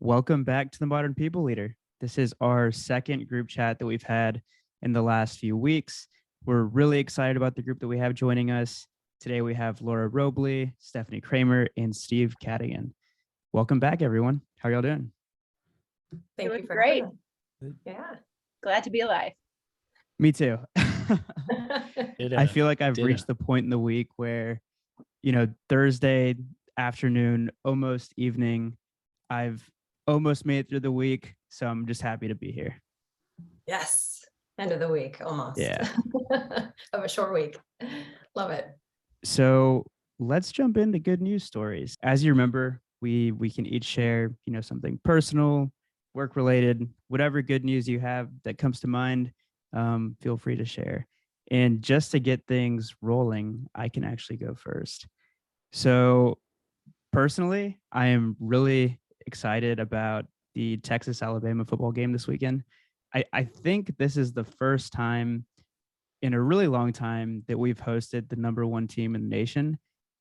Welcome back to the Modern People Leader. This is our second group chat that we've had in the last few weeks. We're really excited about the group that we have joining us. Today we have Laura Robblee, Stephanie Cramer, and Steve Cadigan. Welcome back, everyone. How are y'all doing? Thank you for great. Yeah. Glad to be alive. Me too. I feel like I've reached the point in the week where, Thursday afternoon, almost evening, I've almost made it through the week. So I'm just happy to be here. Yes. End of the week, almost. Yeah. Of a short week. Love it. So let's jump into good news stories. As you remember, we can each share, something personal, work related, whatever good news you have that comes to mind. Feel free to share. And just to get things rolling, I can actually go first. So personally, I am really excited about the Texas-Alabama football game this weekend. I think this is the first time in a really long time that we've hosted the number one team in the nation.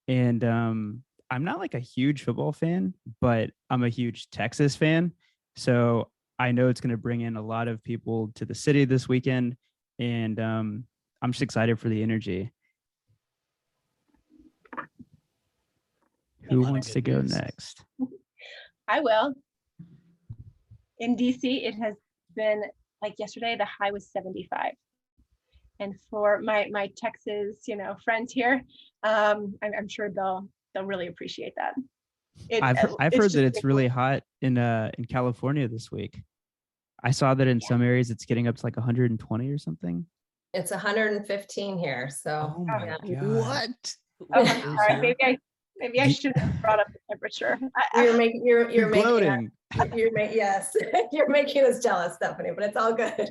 And I'm not like a huge football fan, but I'm a huge Texas fan. So I know it's going to bring in a lot of people to the city this weekend. And I'm just excited for the energy. Who wants to go next? I will. In DC, it has been like yesterday, the high was 75. And for my Texas, friends here, I'm sure they'll really appreciate that. I've heard that it's really hot in California this week. I saw that in some areas it's getting up to like 120 or something. It's 115 here. So oh my God. What? Oh, sorry, maybe I should have brought up the temperature. You're making gloating. Yes, you're making us jealous, Stephanie, but it's all good.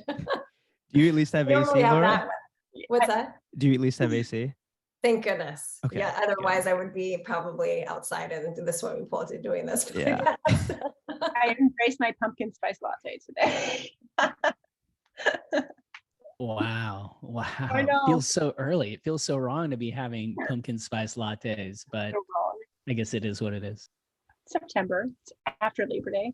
Do you at least have AC, Laura? What's that? Do you at least have AC? Thank goodness. Okay, yeah, otherwise I would be probably outside in the swimming pool doing this. Yeah. I embraced my pumpkin spice latte today. Wow. I know. It feels so early. It feels so wrong to be having pumpkin spice lattes, but So wrong. I guess it is what it is. September, it's after Labor Day.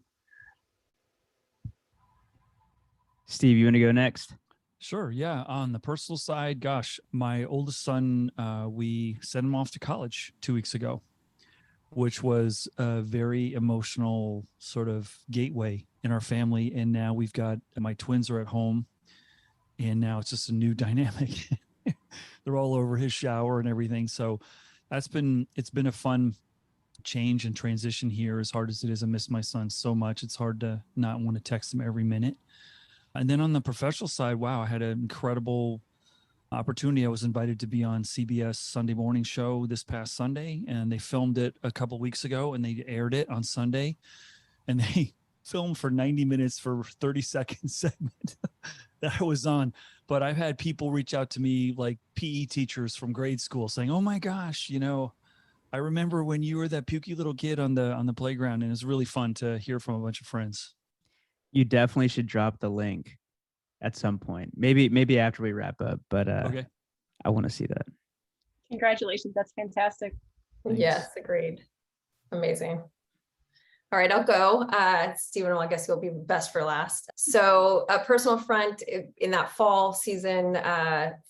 Steve, you want to go next? Sure. Yeah. On the personal side, gosh, my oldest son, we sent him off to college 2 weeks ago, which was a very emotional sort of gateway in our family. And now we've got my twins are at home, and now it's just a new dynamic. They're all over his shower and everything. So it's been a fun change and transition here. As hard as it is, I miss my son so much. It's hard to not want to text him every minute. And then on the professional side, wow, I had an incredible opportunity. I was invited to be on CBS Sunday morning show this past Sunday, and they filmed it a couple of weeks ago, and they aired it on Sunday, and they filmed for 90 minutes for 30-second segment that I was on. But I've had people reach out to me, like PE teachers from grade school, saying, "Oh my gosh, I remember when you were that pukey little kid on the playground," and it was really fun to hear from a bunch of friends. You definitely should drop the link at some point. Maybe after we wrap up, but Okay. I want to see that. Congratulations, that's fantastic. Thanks. Yes, agreed. Amazing. All right, I'll go. Stephen, well, I guess you'll be best for last. So a personal front in that fall season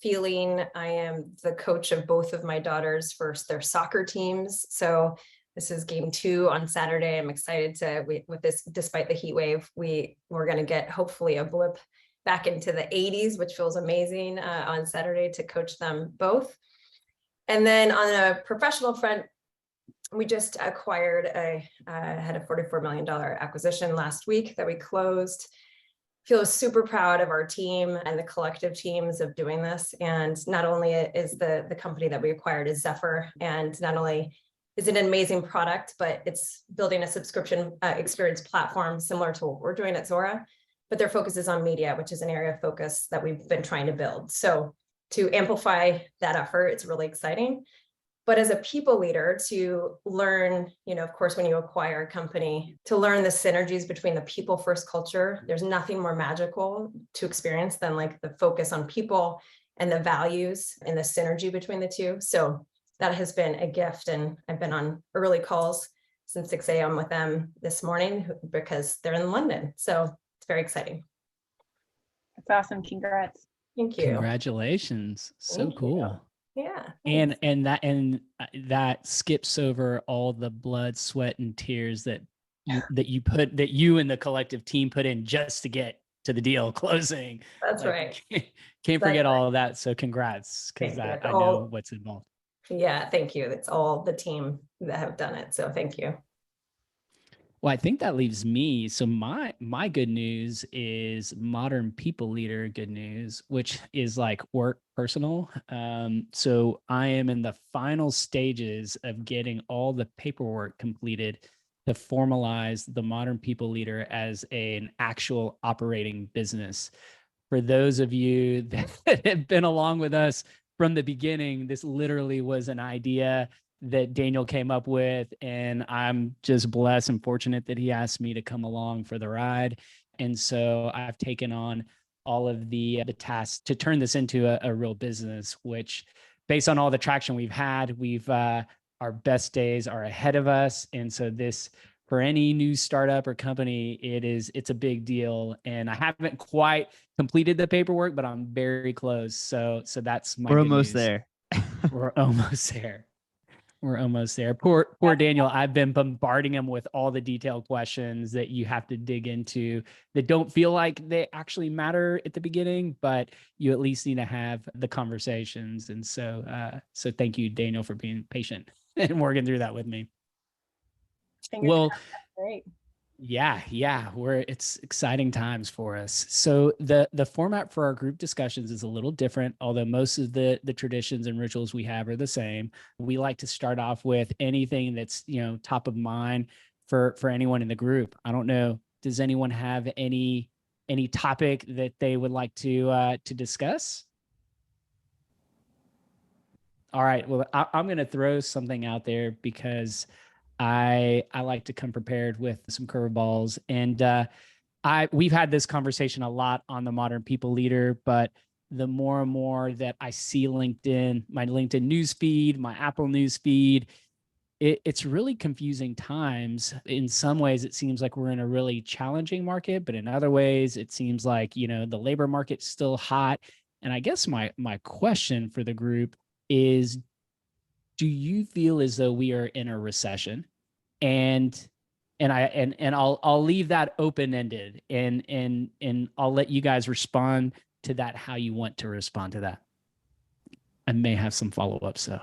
feeling, I am the coach of both of my daughters for their soccer teams. So this is game 2 on Saturday. I'm excited with this, despite the heat wave, we're going to get hopefully a blip back into the 80s, which feels amazing on Saturday to coach them both. And then on a professional front, we just acquired had a $44 million acquisition last week that we closed. Feel super proud of our team and the collective teams of doing this. And not only is the company that we acquired is Zephyr, and not only is it an amazing product, but it's building a subscription experience platform similar to what we're doing at Zuora, but their focus is on media, which is an area of focus that we've been trying to build. So to amplify that effort, it's really exciting. But as a people leader, to learn, of course, when you acquire a company, to learn the synergies between the people first culture, there's nothing more magical to experience than like the focus on people and the values and the synergy between the two. So that has been a gift. And I've been on early calls since 6 a.m. with them this morning because they're in London. So it's very exciting. That's awesome. Congrats. Thank you. Congratulations. So Thank you. cool. Yeah. And thanks. that skips over all the blood, sweat, and tears that you and the collective team put in just to get to the deal closing. That's right. Can't That's forget right. all of that. So congrats, because Thank you. I know what's involved. Yeah, thank you. It's all the team that have done it. So thank you. Well, I think that leaves me. So my good news is modern people leader good news, which is like work personal. So I am in the final stages of getting all the paperwork completed to formalize the modern people leader as an actual operating business. For those of you that have been along with us from the beginning, this literally was an idea that Daniel came up with, and I'm just blessed and fortunate that he asked me to come along for the ride. And so I've taken on all of the tasks to turn this into a real business, which, based on all the traction we've had, our best days are ahead of us. And so this, for any new startup or company, it's a big deal. And I haven't quite completed the paperwork, but I'm very close. So that's my We're good almost news. there. We're almost there. We're almost there. Poor Daniel. I've been bombarding him with all the detailed questions that you have to dig into that don't feel like they actually matter at the beginning, but you at least need to have the conversations. And so thank you, Daniel, for being patient and working through that with me. Well, Great. yeah, it's exciting times for us. So the format for our group discussions is a little different, although most of the traditions and rituals we have are the same. We like to start off with anything that's, top of mind for anyone in the group. I don't know, does anyone have any topic that they would like to discuss? All right, well, I'm going to throw something out there because I like to come prepared with some curveballs, and we've had this conversation a lot on the Modern People Leader, but the more and more that I see LinkedIn, my LinkedIn newsfeed, my Apple newsfeed, it's really confusing times. In some ways, it seems like we're in a really challenging market, but in other ways, it seems like the labor market's still hot. And I guess my question for the group is, do you feel as though we are in a recession? And I'll leave that open-ended, and I'll let you guys respond to that how you want to respond to that. I may have some follow-ups, so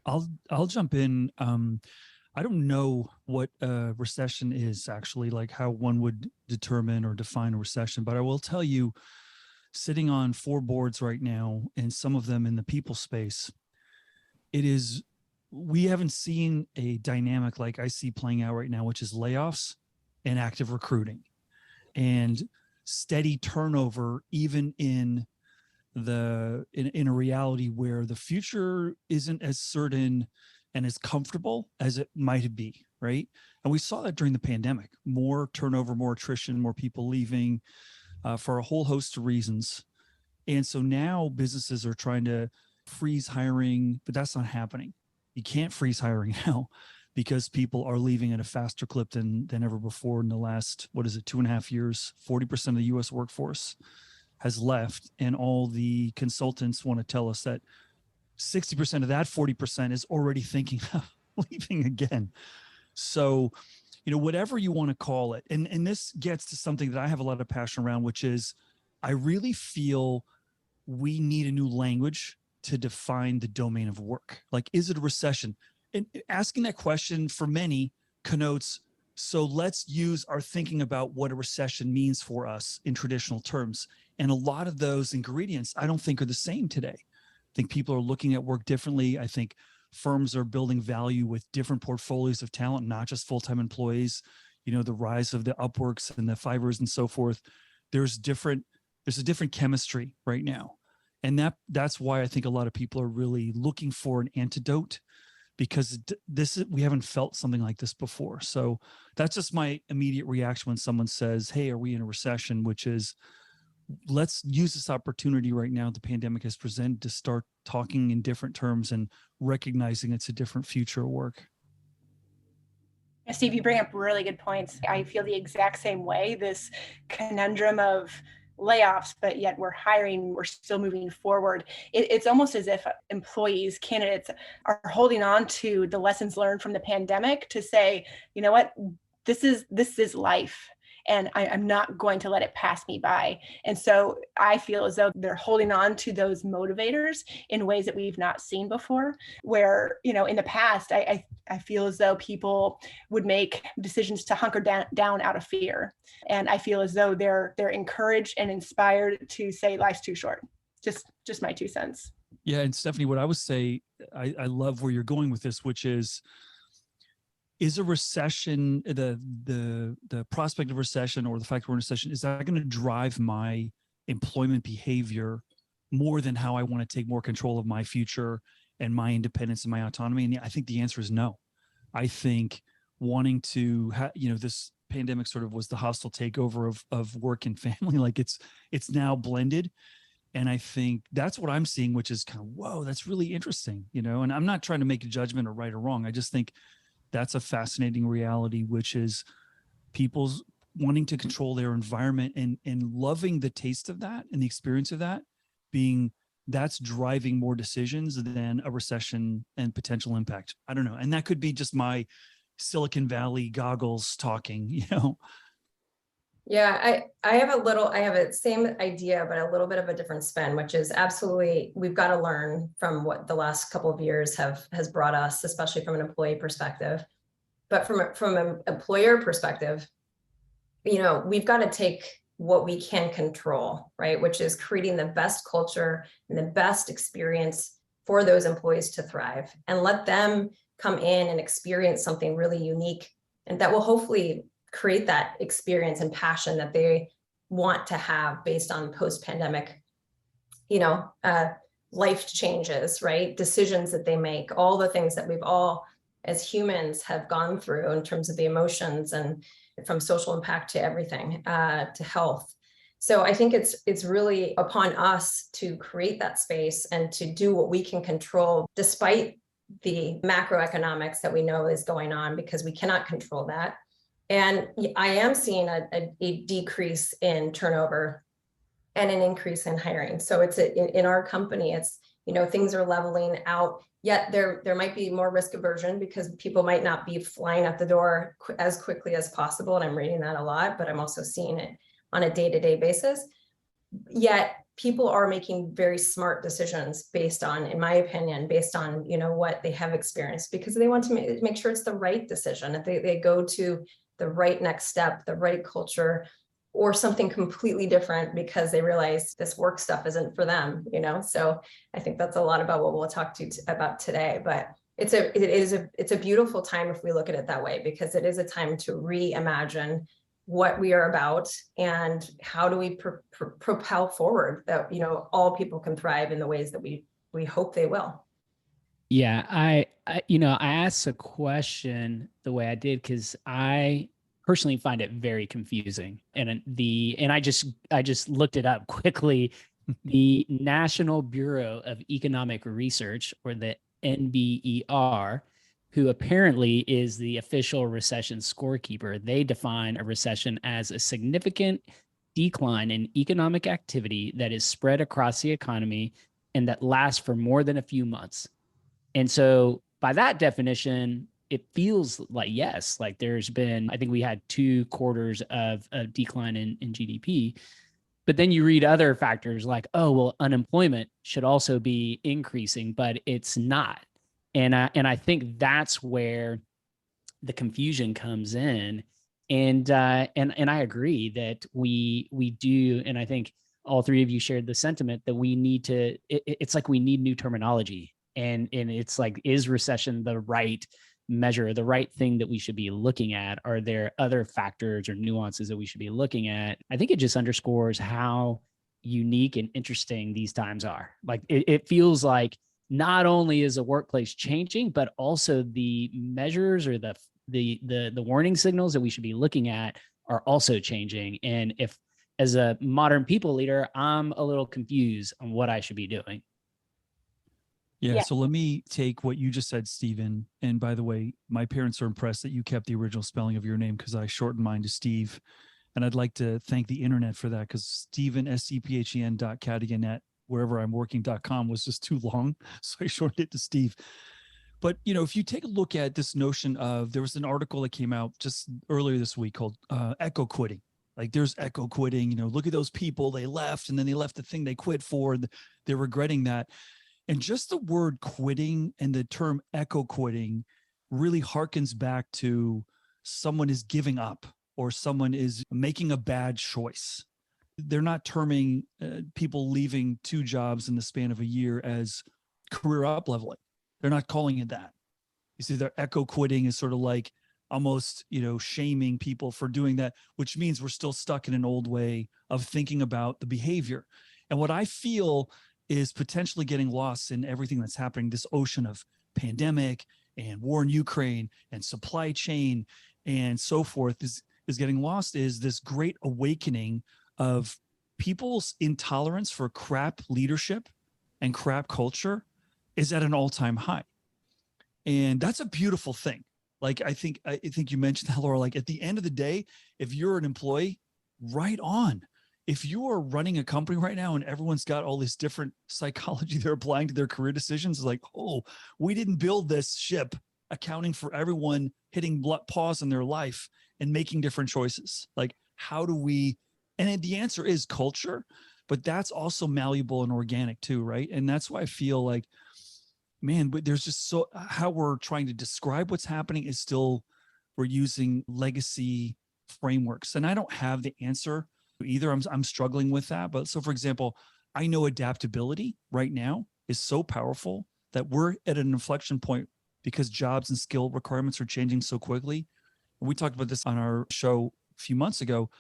I'll jump in. I don't know what a recession is actually, like how one would determine or define a recession, but I will tell you, sitting on 4 boards right now, and some of them in the people space, we haven't seen a dynamic like I see playing out right now, which is layoffs and active recruiting and steady turnover, even in a reality where the future isn't as certain and as comfortable as it might be, right? And we saw that during the pandemic: more turnover, more attrition, more people leaving for a whole host of reasons. And so now businesses are trying to freeze hiring, but that's not happening. You can't freeze hiring now because people are leaving at a faster clip than ever before in the last, 2.5 years. 40% of the US workforce has left, and all the consultants want to tell us that 60% of that 40% is already thinking of leaving again. So, whatever you want to call it, and this gets to something that I have a lot of passion around, which is I really feel we need a new language to define the domain of work. Like, is it a recession? And asking that question for many connotes, so let's use our thinking about what a recession means for us in traditional terms. And a lot of those ingredients I don't think are the same today. I think people are looking at work differently. I think firms are building value with different portfolios of talent, not just full-time employees. The rise of the Upworks and the Fivers and so forth. There's a different chemistry right now. And that's why I think a lot of people are really looking for an antidote, because we haven't felt something like this before. So that's just my immediate reaction when someone says, hey, are we in a recession? Which is, let's use this opportunity right now the pandemic has presented to start talking in different terms and recognizing it's a different future of work. Steve, you bring up really good points. I feel the exact same way. This conundrum of layoffs, but yet we're hiring, we're still moving forward. It's almost as if employees, candidates are holding on to the lessons learned from the pandemic to say, you know what, this is life. And I'm not going to let it pass me by. And so I feel as though they're holding on to those motivators in ways that we've not seen before, where, you know, in the past, I feel as though people would make decisions to hunker down out of fear. And I feel as though they're encouraged and inspired to say life's too short. Just my 2 cents. Yeah. And Stephanie, what I would say, I love where you're going with this, which is a recession, the prospect of recession or the fact we're in a recession, is that going to drive my employment behavior more than how I want to take more control of my future and my independence and my autonomy? And I think the answer is no. I think wanting to, this pandemic sort of was the hostile takeover of work and family. Like it's now blended. And I think that's what I'm seeing, which is kind of, whoa, that's really interesting, and I'm not trying to make a judgment or right or wrong. I just think that's a fascinating reality, which is people's wanting to control their environment and loving the taste of that and the experience of that, that's driving more decisions than a recession and potential impact. I don't know. And that could be just my Silicon Valley goggles talking, Yeah, I have a same idea, but a little bit of a different spin, which is absolutely, we've got to learn from what the last couple of years has brought us, especially from an employee perspective. But from an employer perspective, we've got to take what we can control, right? Which is creating the best culture and the best experience for those employees to thrive, and let them come in and experience something really unique, and that will hopefully create that experience and passion that they want to have based on post-pandemic, life changes, right? Decisions that they make, all the things that we've all as humans have gone through in terms of the emotions, and from social impact to everything, to health. So I think it's really upon us to create that space and to do what we can control, despite the macroeconomics that we know is going on, because we cannot control that. And I am seeing a decrease in turnover and an increase in hiring. So it's in our company, it's, things are leveling out, yet there might be more risk aversion because people might not be flying out the door as quickly as possible. And I'm reading that a lot, but I'm also seeing it on a day-to-day basis. Yet people are making very smart decisions based on, in my opinion, based on, what they have experienced, because they want to make sure it's the right decision. If they go to the right next step, the right culture, or something completely different because they realize this work stuff isn't for them, So I think that's a lot about what we'll talk about today. But it's a beautiful time if we look at it that way, because it is a time to reimagine what we are about and how do we propel forward that, all people can thrive in the ways that we hope they will. Yeah, I asked a question the way I did because I personally find it very confusing. And I just looked it up quickly. The National Bureau of Economic Research, or the NBER, who apparently is the official recession scorekeeper, they define a recession as a significant decline in economic activity that is spread across the economy and that lasts for more than a few months. And so by that definition, it feels like, yes, like there's been, I think we had 2 quarters of a decline in GDP, but then you read other factors like, oh, well, unemployment should also be increasing, but it's not. And I think that's where the confusion comes in. And I agree that we do. And I think all 3 of you shared the sentiment that we need to, it's like we need new terminology. And it's like, is recession the right measure, the right thing that we should be looking at? Are there other factors or nuances that we should be looking at? I think it just underscores how unique and interesting these times are. Like it feels like not only is the workplace changing, but also the measures or the warning signals that we should be looking at are also changing. And if, as a modern people leader, I'm a little confused on what I should be doing. Yeah. Yeah. So let me take what you just said, Stephen. And by the way, my parents are impressed that you kept the original spelling of your name because I shortened mine to Steve. And I'd like to thank the internet for that because Stephen, SCPHEN.Cadigan at whereverimworking.com was just too long. So I shortened it to Steve. But, if you take a look at this notion of, there was an article that came out just earlier this week called echo quitting. Like there's echo quitting, look at those people, they left and then they left the thing they quit for. And they're regretting that. And just the word quitting and the term echo quitting really harkens back to someone is giving up or someone is making a bad choice. They're not terming people leaving 2 jobs in the span of a year as career up leveling. They're not calling it that. You see, their echo quitting is sort of like almost, shaming people for doing that, which means we're still stuck in an old way of thinking about the behavior. And what I feel is potentially getting lost in everything that's happening, this ocean of pandemic and war in Ukraine and supply chain and so forth is getting lost, is this great awakening of people's intolerance for crap leadership and crap culture is at an all-time high. And that's a beautiful thing. Like, I think you mentioned that, Laura, like at the end of the day, if you're an employee, right on. If you are running a company right now and everyone's got all this different psychology they're applying to their career decisions, it's like, oh, we didn't build this ship accounting for everyone hitting pause in their life and making different choices. Like, how do we, and the answer is culture, but that's also malleable and organic too, right? And that's why I feel like, man, but there's just how we're trying to describe what's happening is still, we're using legacy frameworks. And I don't have the answer either. I'm struggling with that. But so, for example, I know adaptability right now is so powerful that we're at an inflection point because jobs and skill requirements are changing so quickly. And we talked about this on our show a few months ago.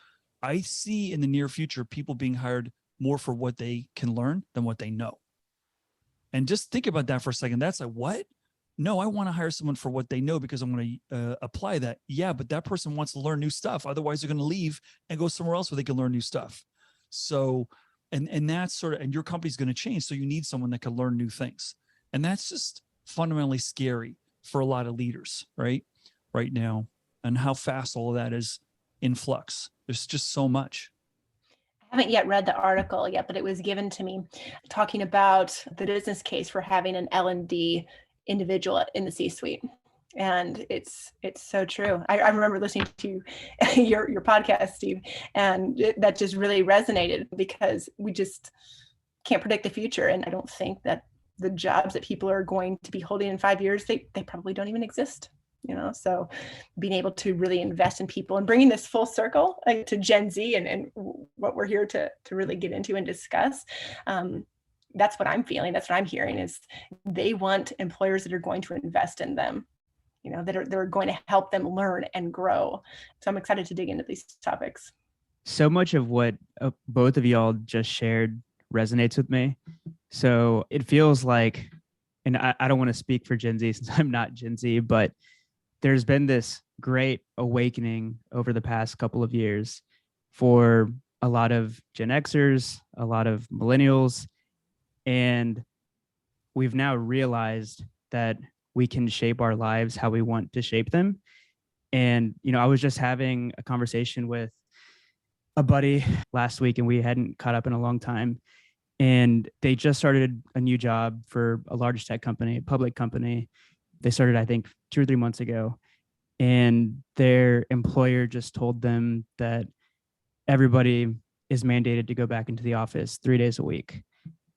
I see in the near future people being hired more for what they can learn than what they know. And just think about that for a second. That's like, what? No, I want to hire someone for what they know because I'm going to apply that. Yeah, but that person wants to learn new stuff. Otherwise, they're going to leave and go somewhere else where they can learn new stuff. So, and that's sort of, and your company's going to change. So you need someone that can learn new things. And that's just fundamentally scary for a lot of leaders, right now, and how fast all of that is in flux. There's just so much. I haven't yet read the article yet, but it was given to me talking about the business case for having an L&D individual in the C-suite. And it's so true. I remember listening to your podcast, Steve, and that just really resonated because we just can't predict the future. And I don't think that the jobs that people are going to be holding in 5 years, they probably don't even exist. So being able to really invest in people and bringing this full circle to Gen Z and what we're here to really get into and discuss. That's what I'm feeling. That's what I'm hearing is they want employers that are going to invest in them, that are going to help them learn and grow. So I'm excited to dig into these topics. So much of what both of y'all just shared resonates with me. So it feels like, and I don't want to speak for Gen Z since I'm not Gen Z, but there's been this great awakening over the past couple of years for a lot of Gen Xers, a lot of millennials, and we've now realized that we can shape our lives how we want to shape them. And, I was just having a conversation with a buddy last week and we hadn't caught up in a long time. And they just started a new job for a large tech company, a public company. They started, I think, 2 or 3 months ago. And their employer just told them that everybody is mandated to go back into the office 3 days a week.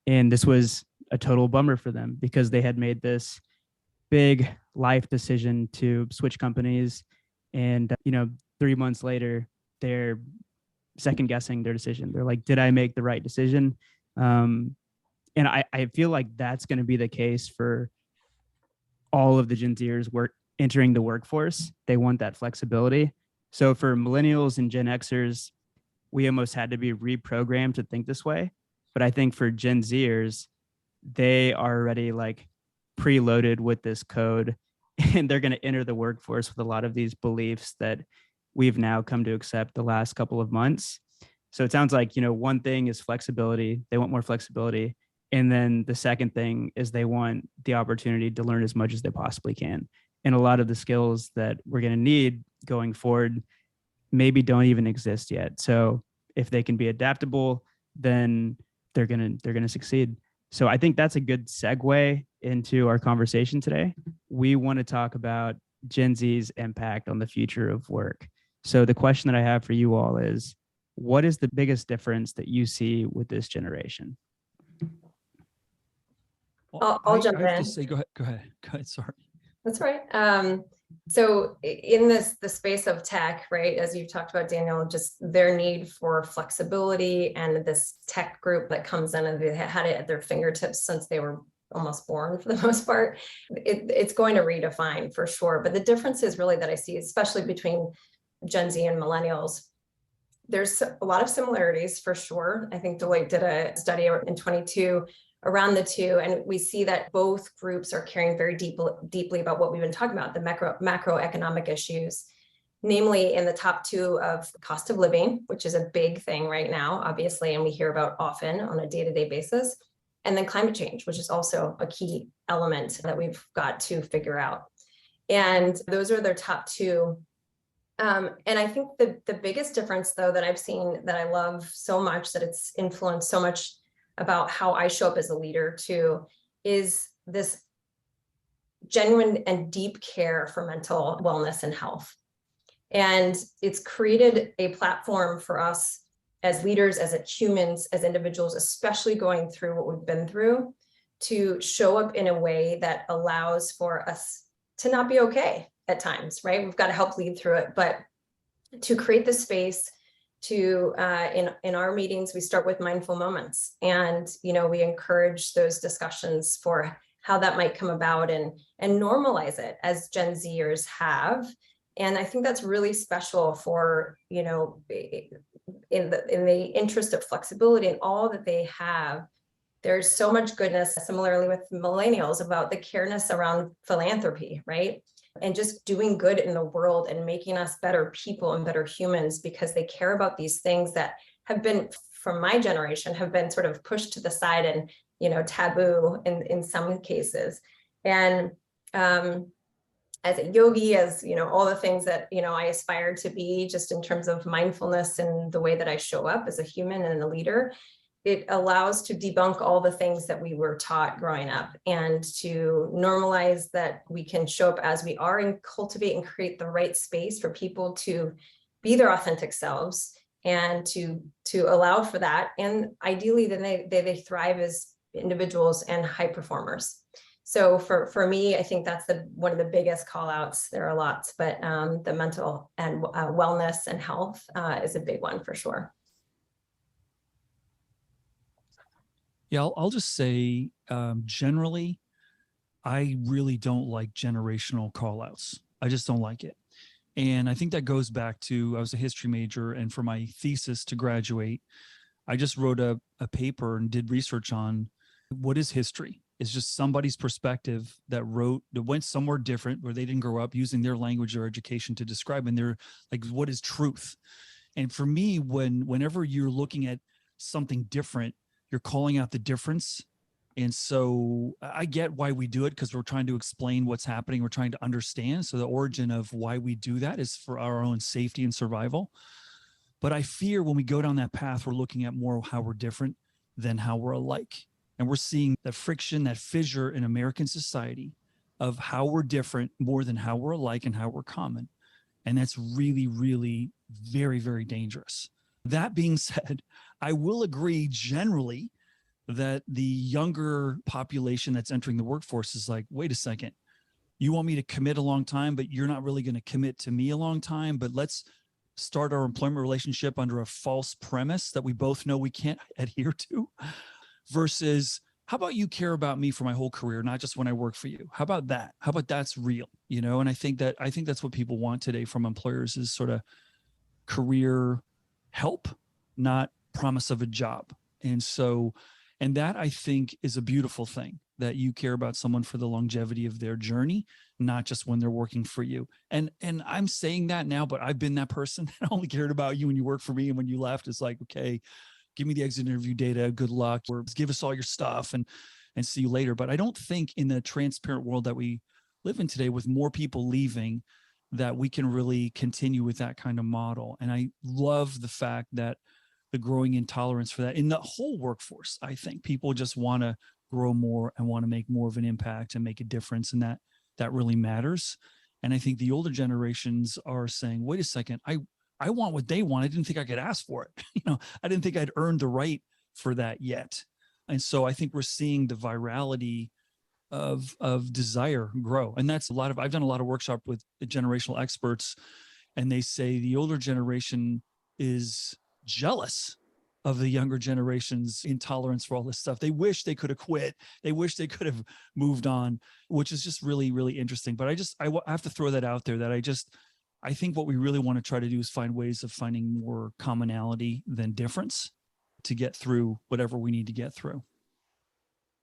And this was a total bummer for them because they had made this big life decision to switch companies. And, 3 months later, they're second guessing their decision. They're like, did I make the right decision? And I feel like that's going to be the case for all of the Gen Zers entering the workforce. They want that flexibility. So for millennials and Gen Xers, we almost had to be reprogrammed to think this way. But I think for Gen Zers, they are already like preloaded with this code and they're going to enter the workforce with a lot of these beliefs that we've now come to accept the last couple of months. So it sounds like, one thing is flexibility. They want more flexibility. And then the second thing is they want the opportunity to learn as much as they possibly can. And a lot of the skills that we're going to need going forward maybe don't even exist yet. So if they can be adaptable, then they're going to succeed. So I think that's a good segue into our conversation today. We want to talk about Gen Z's impact on the future of work. So the question that I have for you all is, what is the biggest difference that you see with this generation? I'll jump I have in. to say, go ahead. Sorry. That's right. So in the space of tech, right, as you talked about, Daniel, just their need for flexibility and this tech group that comes in and they had it at their fingertips since they were almost born for the most part, it's going to redefine for sure. But the difference is really that I see, especially between Gen Z and millennials, there's a lot of similarities for sure. I think Deloitte did a study in 22 around the two, and we see that both groups are caring very deeply about what we've been talking about, the macroeconomic issues, namely in the top two of cost of living, which is a big thing right now, obviously, and we hear about often on a day-to-day basis, and then climate change, which is also a key element that we've got to figure out. And those are their top two. And I think the biggest difference, though, that I've seen that I love so much, that it's influenced so much about how I show up as a leader too, is this genuine and deep care for mental wellness and health. And it's created a platform for us as leaders, as humans, as individuals, especially going through what we've been through, to show up in a way that allows for us to not be okay at times, right? We've got to help lead through it, but to create the space to in our meetings, we start with mindful moments, and we encourage those discussions for how that might come about and normalize it as Gen Zers have. And I think that's really special for in the interest of flexibility and all that they have. There's so much goodness, similarly with millennials, about the careness around philanthropy, right? And just doing good in the world and making us better people and better humans, because they care about these things that have been, from my generation, have been sort of pushed to the side and, taboo in some cases. And as a yogi, as, all the things that, I aspire to be, just in terms of mindfulness and the way that I show up as a human and a leader, it allows to debunk all the things that we were taught growing up, and to normalize that we can show up as we are and cultivate and create the right space for people to be their authentic selves, and to allow for that. And ideally, then they thrive as individuals and high performers. So for me, I think that's one of the biggest call outs. There are lots, but the mental and wellness and health is a big one for sure. Yeah, I'll just say, generally, I really don't like generational call outs. I just don't like it. And I think that goes back to, I was a history major, and for my thesis to graduate, I just wrote a paper and did research on what is history. It's just somebody's perspective that went somewhere different, where they didn't grow up using their language or education to describe, and they're like, what is truth? And for me, whenever you're looking at something different, you're calling out the difference. And so I get why we do it, because we're trying to explain what's happening. We're trying to understand. So the origin of why we do that is for our own safety and survival. But I fear when we go down that path, we're looking at more how we're different than how we're alike. And we're seeing that friction, that fissure in American society of how we're different more than how we're alike and how we're common. And that's really, really very, very dangerous. That being said, I will agree generally that the younger population that's entering the workforce is like, wait a second, you want me to commit a long time, but you're not really going to commit to me a long time. But let's start our employment relationship under a false premise that we both know we can't adhere to, versus how about you care about me for my whole career, not just when I work for you? How about that? How about that's real? And I think that's what people want today from employers, is sort of career help, not promise of a job. And that, I think, is a beautiful thing, that you care about someone for the longevity of their journey, not just when they're working for you. And I'm saying that now, but I've been that person that only cared about you when you worked for me, and when you left, it's like, okay, give me the exit interview data, good luck, or give us all your stuff and see you later. But I don't think in the transparent world that we live in today, with more people leaving, that we can really continue with that kind of model. And I love the fact that the growing intolerance for that in the whole workforce. I think people just want to grow more and want to make more of an impact and make a difference. And that really matters. And I think the older generations are saying, wait a second, I want what they want. I didn't think I could ask for it. I didn't think I'd earned the right for that yet. And so I think we're seeing the virality of desire grow. And that's I've done a lot of workshop with generational experts, and they say the older generation is jealous of the younger generation's intolerance for all this stuff. They wish they could have quit. They wish they could have moved on, which is just really, really interesting. But I have to throw that out there, that I think what we really want to try to do is find ways of finding more commonality than difference to get through whatever we need to get through.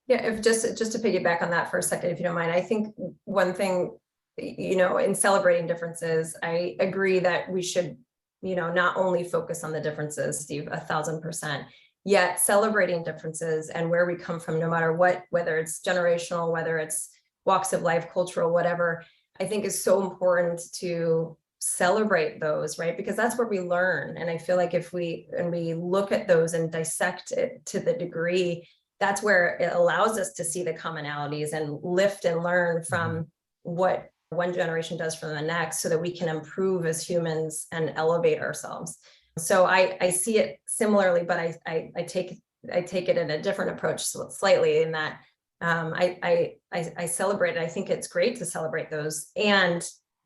Yeah, if just to piggyback on that for a second, if you don't mind, I think one thing, in celebrating differences, I agree that we should, not only focus on the differences, Steve, 1,000%, yet celebrating differences and where we come from, no matter what, whether it's generational, whether it's walks of life, cultural, whatever, I think is so important to celebrate those, right? Because that's where we learn. And I feel like if we look at those and dissect it to the degree, that's where it allows us to see the commonalities and lift and learn from what one generation does from the next, so that we can improve as humans and elevate ourselves. So I see it similarly, but I take it in a different approach slightly, in that I celebrate it. I think it's great to celebrate those,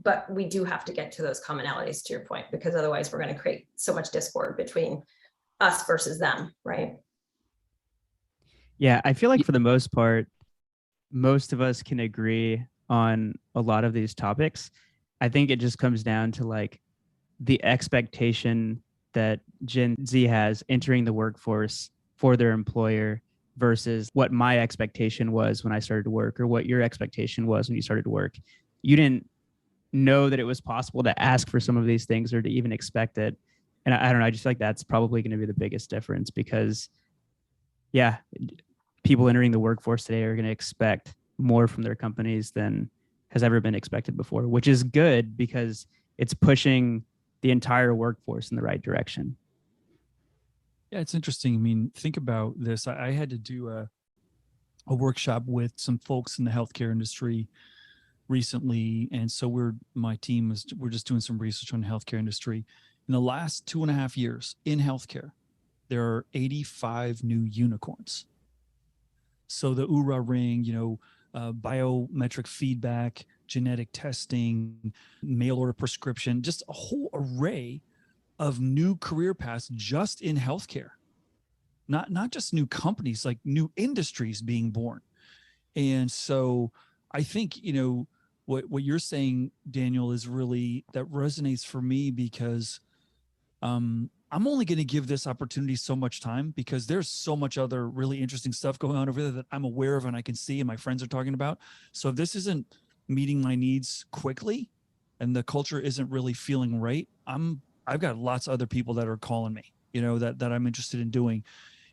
but we do have to get to those commonalities, to your point, because otherwise we're going to create so much discord between us versus them, right? Yeah, I feel like for the most part, most of us can agree on a lot of these topics. I think it just comes down to like the expectation that Gen Z has entering the workforce for their employer versus what my expectation was when I started to work, or what your expectation was when you started to work. You didn't know that it was possible to ask for some of these things or to even expect it. And I don't know, I just feel like that's probably going to be the biggest difference, because yeah, people entering the workforce today are going to expect more from their companies than has ever been expected before, which is good because it's pushing the entire workforce in the right direction. Yeah, it's interesting. I mean, think about this. I had to do a workshop with some folks in the healthcare industry recently. And so we're just doing some research on the healthcare industry. In the last 2.5 years in healthcare, there are 85 new unicorns. So the Oura Ring, biometric feedback, genetic testing, mail order prescription, just a whole array of new career paths just in healthcare. Not just new companies, like new industries being born. And so I think, what you're saying, Daniel, is really, that resonates for me, because I'm only going to give this opportunity so much time, because there's so much other really interesting stuff going on over there that I'm aware of and I can see and my friends are talking about. So if this isn't meeting my needs quickly and the culture isn't really feeling right, I've got lots of other people that are calling me, that I'm interested in doing.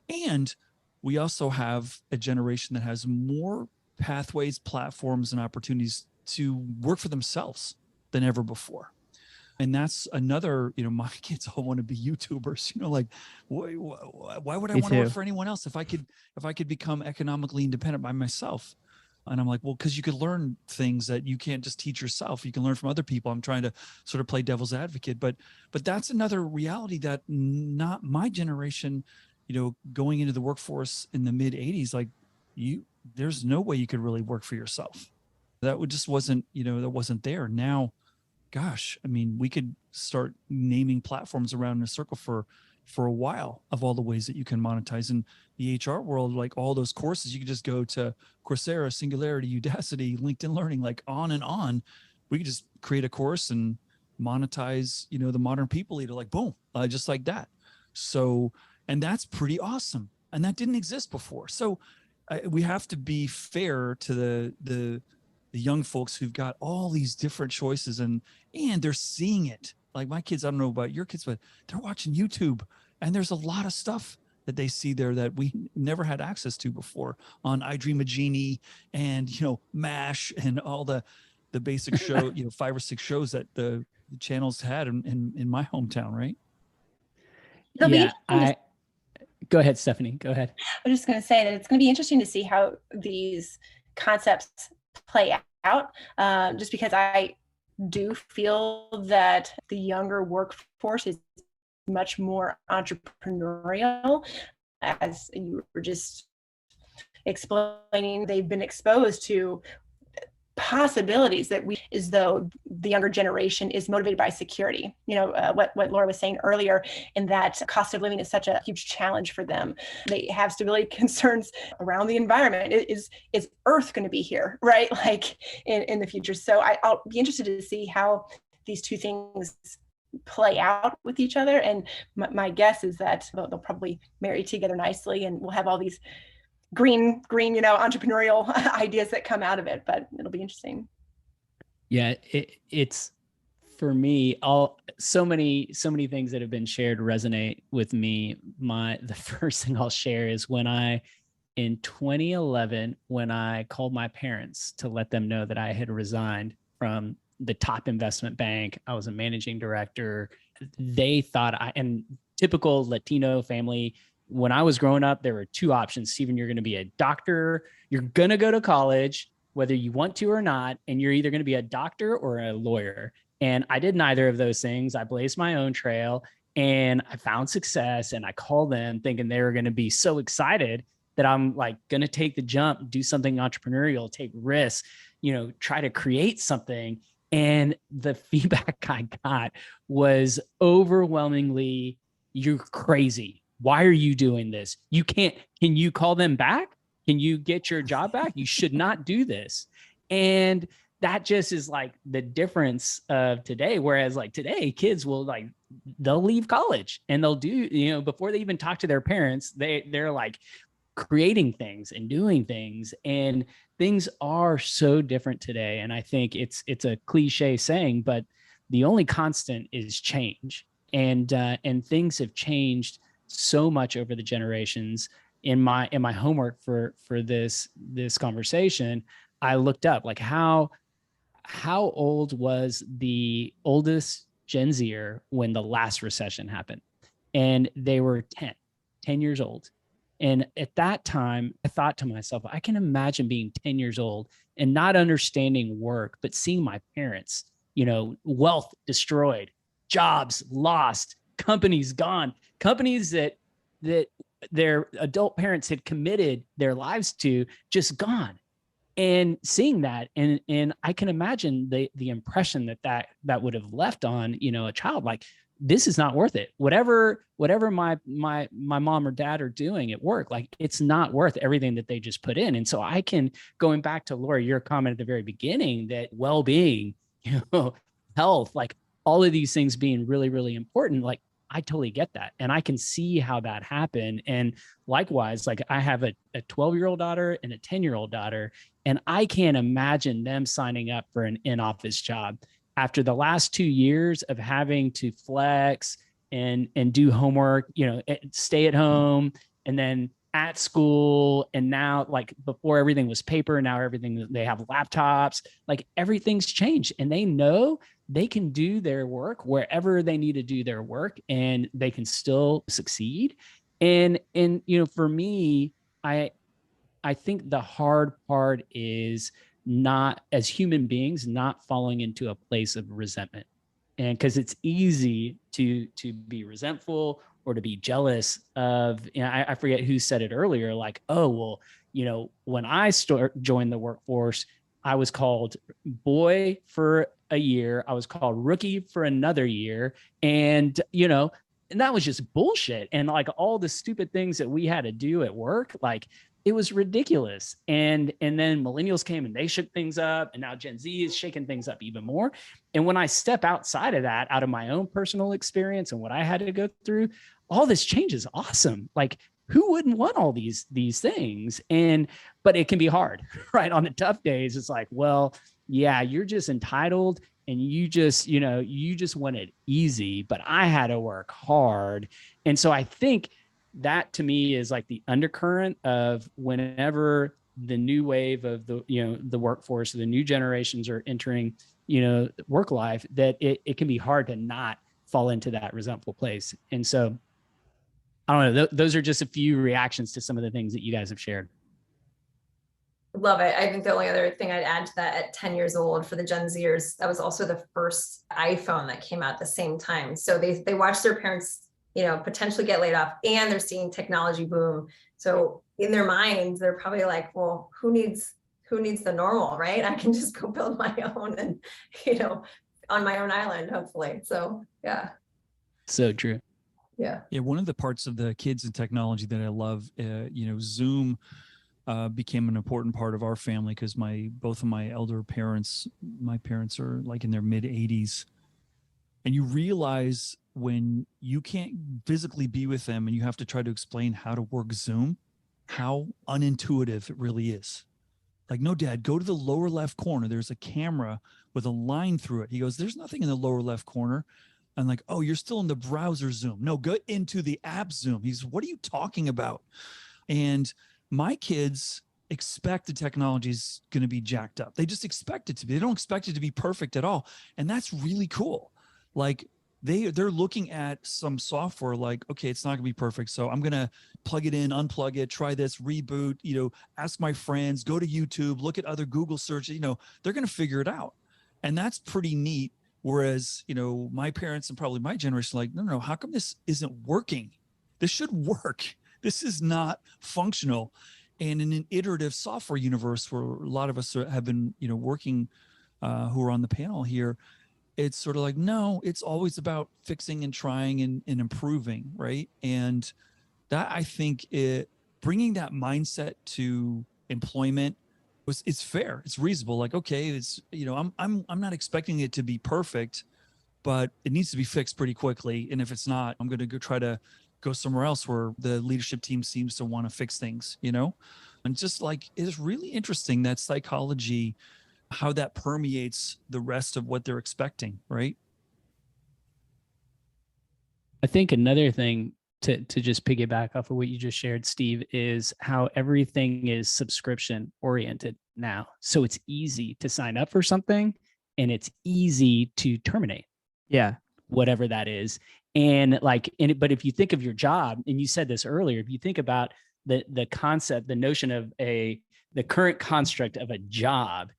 And we also have a generation that has more pathways, platforms, and opportunities to work for themselves than ever before. And that's another, my kids all want to be YouTubers, like, why would I want to work for anyone else if I could become economically independent by myself? And I'm like, well, because you could learn things that you can't just teach yourself. You can learn from other people. I'm trying to sort of play devil's advocate, but that's another reality that not my generation, going into the workforce in the mid 80s, like there's no way you could really work for yourself. That just wasn't, that wasn't there. Now, gosh, I mean, we could start naming platforms around in a circle for a while of all the ways that you can monetize. In the HR world, like all those courses, you can just go to Coursera, Singularity, Udacity, LinkedIn Learning, like on and on. We could just create a course and monetize, the modern people leader, like boom, just like that. So, and that's pretty awesome. And that didn't exist before. So we have to be fair to the young folks who've got all these different choices and they're seeing it. Like my kids, I don't know about your kids, but they're watching YouTube and there's a lot of stuff that they see there that we never had access to before on I Dream a Genie and, MASH and all the basic show, 5 or 6 shows that the channels had in my hometown, right? Go ahead, Stephanie, go ahead. I was just going to say that it's going to be interesting to see how these concepts play out, just because I do feel that the younger workforce is much more entrepreneurial, as you were just explaining. They've been exposed to possibilities that as though the younger generation is motivated by security. What Laura was saying earlier, in that cost of living is such a huge challenge for them. They have stability concerns around the environment. Is Earth going to be here, right? Like in the future. So I'll be interested to see how these two things play out with each other. And my guess is that they'll probably marry together nicely, and we'll have all these green, entrepreneurial ideas that come out of it, but it'll be interesting. Yeah, it's for me, so many things that have been shared resonate with me. The first thing I'll share is in 2011, when I called my parents to let them know that I had resigned from the top investment bank. I was a managing director. They thought and typical Latino family, when I was growing up, there were 2 options. Stephen, you're going to be a doctor. You're going to go to college, whether you want to or not. And you're either going to be a doctor or a lawyer. And I did neither of those things. I blazed my own trail and I found success. And I called them thinking they were going to be so excited that I'm like going to take the jump, do something entrepreneurial, take risks, try to create something. And the feedback I got was overwhelmingly, you're crazy. Why are you doing this? Can you call them back? Can you get your job back? You should not do this. And that just is like the difference of today. Whereas like today, kids they'll leave college and they'll do, before they even talk to their parents, they're like creating things and doing things, and things are so different today. And I think it's a cliche saying, but the only constant is change. And things have changed so much over the generations. In my homework for this conversation, I looked up like how old was the oldest Gen Zer when the last recession happened, and they were 10 years old. And at that time, I thought to myself, I can imagine being 10 years old and not understanding work, but seeing my parents, wealth destroyed, jobs lost, companies gone, companies that their adult parents had committed their lives to, just gone. And seeing that, and I can imagine the impression that would have left on, a child, like, this is not worth it. Whatever my mom or dad are doing at work, like, it's not worth everything that they just put in. And so I can, going back to Laura, your comment at the very beginning, that well-being, health, like all of these things being really, really important, like, I totally get that. And I can see how that happened. And likewise, like, I have a 12-year-old daughter and a 10-year-old daughter, and I can't imagine them signing up for an in-office job after the last 2 years of having to flex and do homework, stay at home, and then at school. And now, like, before everything was paper, now everything, they have laptops, like everything's changed, and they know they can do their work wherever they need to do their work, and they can still succeed. And for me, I think the hard part is not, as human beings, not falling into a place of resentment. And because it's easy to be resentful or to be jealous of, I forget who said it earlier, like, oh, well, when I joined the workforce, I was called boy for a year, I was called rookie for another year, and that was just bullshit. And like all the stupid things that we had to do at work, like, it was ridiculous. And then millennials came and they shook things up, and now Gen Z is shaking things up even more. And when I step outside of that, out of my own personal experience and what I had to go through, all this change is awesome. Like, who wouldn't want all these things? But it can be hard, right? On the tough days, it's like, well, yeah, you're just entitled and you just want it easy, but I had to work hard. And so I think that to me is like the undercurrent of whenever the new wave of the, the workforce, the new generations are entering, work life, that it can be hard to not fall into that resentful place. And so I don't know, those are just a few reactions to some of the things that you guys have shared. Love it. I think the only other thing I'd add to that, at 10 years old for the Gen Zers, that was also the first iPhone that came out at the same time. So they watched their parents, potentially get laid off, and they're seeing technology boom. So in their minds, they're probably like, well, who needs the normal, right? I can just go build my own and, on my own island, hopefully. So yeah. So true. Yeah. Yeah. One of the parts of the kids and technology that I love, Zoom became an important part of our family because both of my elder parents, my parents are like in their mid 80s. And you realize when you can't physically be with them and you have to try to explain how to work Zoom, how unintuitive it really is. Like, no, Dad, go to the lower left corner. There's a camera with a line through it. He goes, there's nothing in the lower left corner. I'm like, oh, you're still in the browser Zoom. No, go into the app Zoom. He's, what are you talking about? And my kids expect the technology is going to be jacked up. They just expect it to be. They don't expect it to be perfect at all. And that's really cool. Like they're looking at some software like, okay, it's not going to be perfect. So I'm going to plug it in, unplug it, try this, reboot, ask my friends, go to YouTube, look at other Google searches, they're going to figure it out. And that's pretty neat. Whereas, my parents and probably my generation, like, no, how come this isn't working? This should work. This is not functional. And in an iterative software universe where a lot of us have been, working, who are on the panel here, it's sort of like, no, it's always about fixing and trying and improving, right? And that, I think, bringing that mindset to employment it's fair, it's reasonable. Like, okay, it's, I'm not expecting it to be perfect, but it needs to be fixed pretty quickly. And if it's not, I'm going to try to go somewhere else where the leadership team seems to want to fix things, and just like, it's really interesting that psychology, how that permeates the rest of what they're expecting, right? I think another thing to just piggyback off of what you just shared, Steve, is how everything is subscription oriented now. So it's easy to sign up for something and it's easy to terminate. Yeah. Whatever that is. And but if you think of your job, and you said this earlier, if you think about the concept, the notion of the current construct of a job,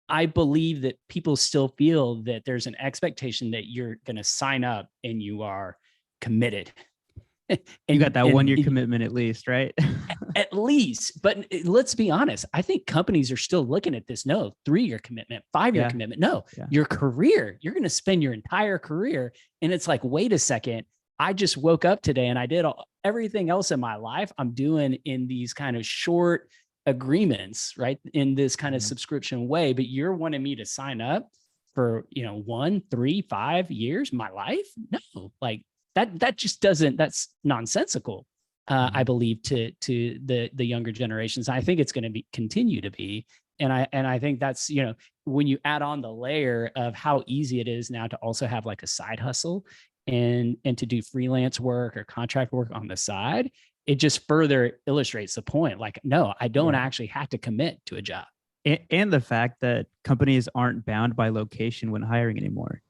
I believe that people still feel that there's an expectation that you're going to sign up and you are committed. And you got that 1 year commitment at least, right? At least. But let's be honest. I think companies are still looking at this. No, 3-year commitment, 5-year commitment. No, your career, you're going to spend your entire career. And it's like, wait a second. I just woke up today and I did everything else in my life I'm doing in these kind of short agreements, right? In this kind of subscription way, but you're wanting me to sign up for, 1, 3, 5 years, my life? No, like that just doesn't, that's nonsensical. I believe to the younger generations. I think it's going to continue to be. And I think that's, when you add on the layer of how easy it is now to also have like a side hustle and to do freelance work or contract work on the side, it just further illustrates the point. Like, no, I don't actually have to commit to a job. And the fact that companies aren't bound by location when hiring anymore.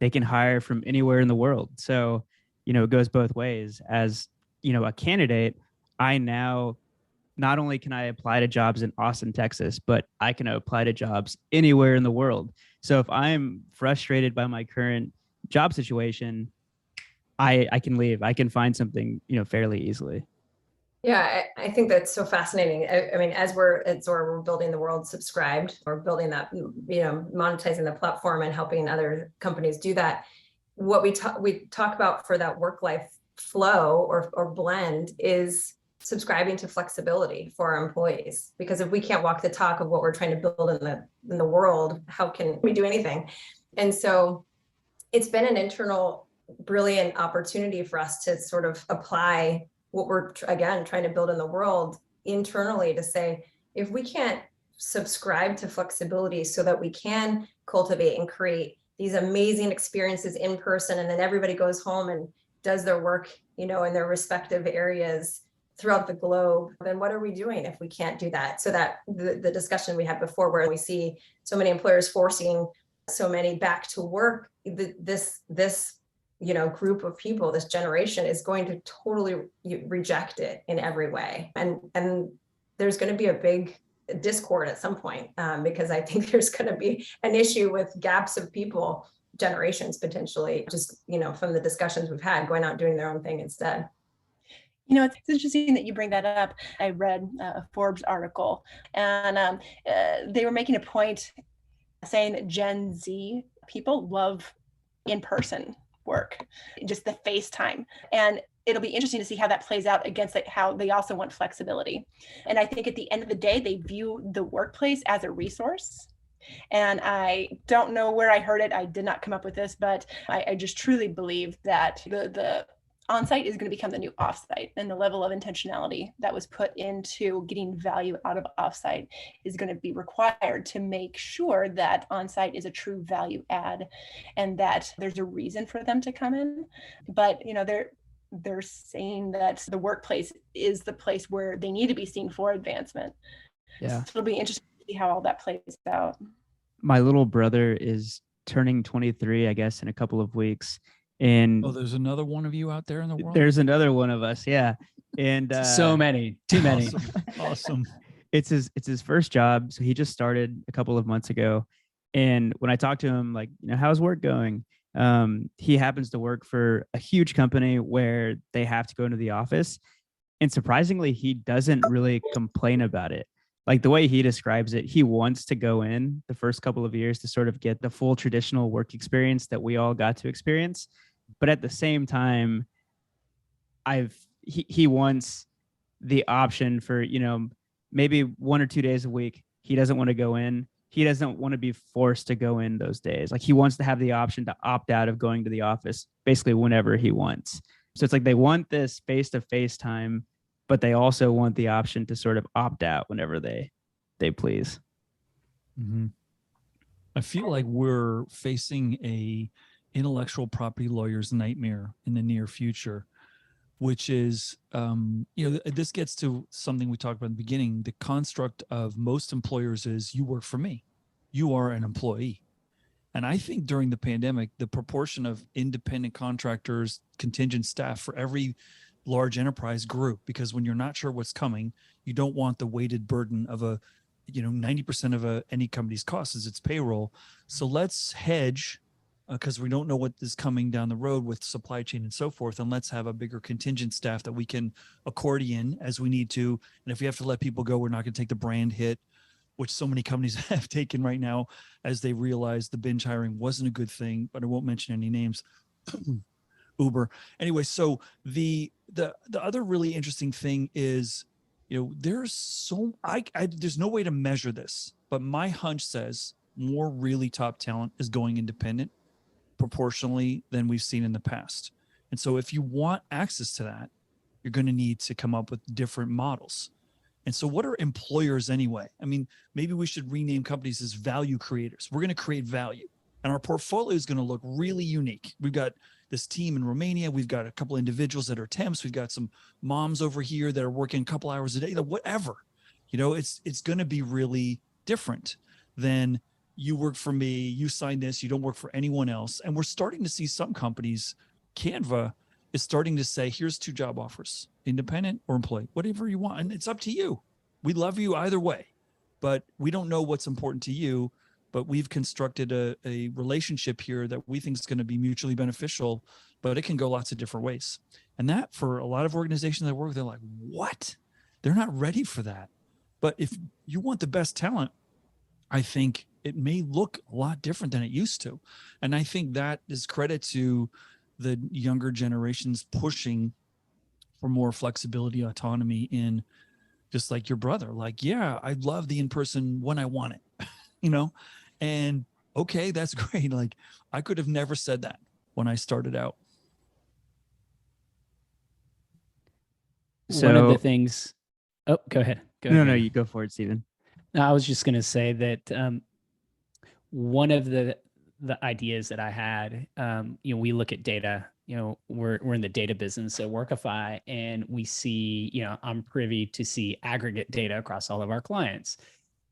They can hire from anywhere in the world. So, it goes both ways. As, a candidate, I now, not only can I apply to jobs in Austin, Texas, but I can apply to jobs anywhere in the world. So if I'm frustrated by my current job situation, I can leave. I can find something, fairly easily. Yeah, I think that's so fascinating. I mean, as we're at Zuora, we're building the world subscribed, or building that, monetizing the platform and helping other companies do that. What we talk about for that work-life flow or blend is subscribing to flexibility for our employees. Because if we can't walk the talk of what we're trying to build in the world, how can we do anything? And so it's been an internal, brilliant opportunity for us to sort of apply what we're, again, trying to build in the world internally, to say, if we can't subscribe to flexibility so that we can cultivate and create these amazing experiences in person, and then everybody goes home and does their work, in their respective areas throughout the globe, then what are we doing if we can't do that? So that the discussion we had before, where we see so many employers forcing so many back to work, this group of people, this generation is going to totally reject it in every way. And there's going to be a big discord at some point, because I think there's going to be an issue with gaps of people, generations potentially, just, from the discussions we've had, going out and doing their own thing instead. It's interesting that you bring that up. I read a Forbes article, and they were making a point saying that Gen Z people love in-person work, just the FaceTime. And it'll be interesting to see how that plays out against how they also want flexibility. And I think at the end of the day, they view the workplace as a resource. And I don't know where I heard it. I did not come up with this, but I just truly believe that the on-site is going to become the new off-site, and the level of intentionality that was put into getting value out of off-site is going to be required to make sure that on-site is a true value add and that there's a reason for them to come in. But they're saying that the workplace is the place where they need to be seen for advancement. Yeah. So it'll be interesting to see how all that plays out. My little brother is turning 23, I guess, in a couple of weeks. And there's another one of you out there in the world. There's another one of us. Yeah. And so many, too many. Awesome. It's his first job. So he just started a couple of months ago. And when I talked to him, like, how's work going? He happens to work for a huge company where they have to go into the office. And surprisingly, he doesn't really complain about it. Like, the way he describes it, he wants to go in the first couple of years to sort of get the full traditional work experience that we all got to experience. But at the same time, he wants the option for, maybe 1 or 2 days a week. He doesn't want to go in. He doesn't want to be forced to go in those days. Like, he wants to have the option to opt out of going to the office basically whenever he wants. So it's like they want this face-to-face time, but they also want the option to sort of opt out whenever they please. Mm-hmm. I feel like we're facing a intellectual property lawyer's nightmare in the near future, which is, this gets to something we talked about in the beginning. The construct of most employers is you work for me. You are an employee. And I think during the pandemic, the proportion of independent contractors, contingent staff for every large enterprise grew, because when you're not sure what's coming, you don't want the weighted burden of 90% of any company's costs is its payroll. So let's hedge, because we don't know what is coming down the road with supply chain and so forth. And let's have a bigger contingent staff that we can accordion as we need to. And if we have to let people go, we're not going to take the brand hit, which so many companies have taken right now as they realize the binge hiring wasn't a good thing, but I won't mention any names. Uber. Anyway, so the other really interesting thing is, there's no way to measure this, but my hunch says more really top talent is going independent proportionally than we've seen in the past. And so if you want access to that, you're going to need to come up with different models. And so what are employers anyway? I mean, maybe we should rename companies as value creators. We're going to create value, and our portfolio is going to look really unique. We've got this team in Romania. We've got a couple of individuals that are temps. We've got some moms over here that are working a couple hours a day, whatever. It's going to be really different than you work for me, you sign this, you don't work for anyone else. And we're starting to see some companies, Canva is starting to say, here's 2 job offers, independent or employee, whatever you want. And it's up to you. We love you either way, but we don't know what's important to you. But we've constructed a relationship here that we think is going to be mutually beneficial, but it can go lots of different ways. And that, for a lot of organizations that work, they're like, what? They're not ready for that. But if you want the best talent, I think it may look a lot different than it used to. And I think that is credit to the younger generations pushing for more flexibility, autonomy in, just like your brother. Like, yeah, I love the in-person when I want it, and okay, that's great. Like, I could have never said that when I started out. One of the things, go ahead. No, you go for it, Stephen. No, I was just going to say that one of the ideas that I had, we look at data we're in the data business at Workify, and we see, I'm privy to see aggregate data across all of our clients.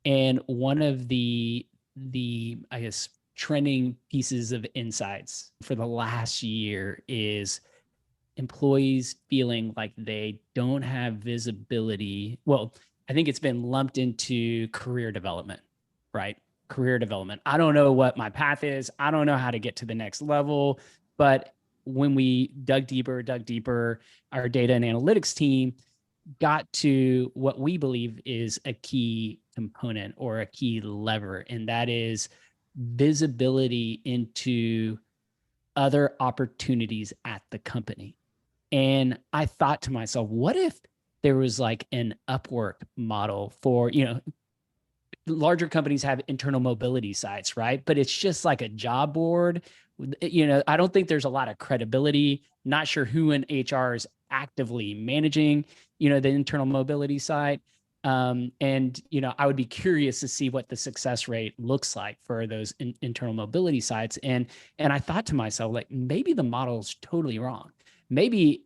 And one of the I guess trending pieces of insights for the last year is employees feeling like they don't have visibility. Well, I think it's been lumped into career development, right? Career development. I don't know what my path is. I don't know how to get to the next level. But when we dug deeper, our data and analytics team got to what we believe is a key component or a key lever, and that is visibility into other opportunities at the company. And I thought to myself, what if there was like an Upwork model for, larger companies have internal mobility sites, right? But it's just like a job board. I don't think there's a lot of credibility. Not sure who in HR is actively managing, the internal mobility site. I would be curious to see what the success rate looks like for those internal mobility sites. And I thought to myself, like, maybe the model's totally wrong. Maybe,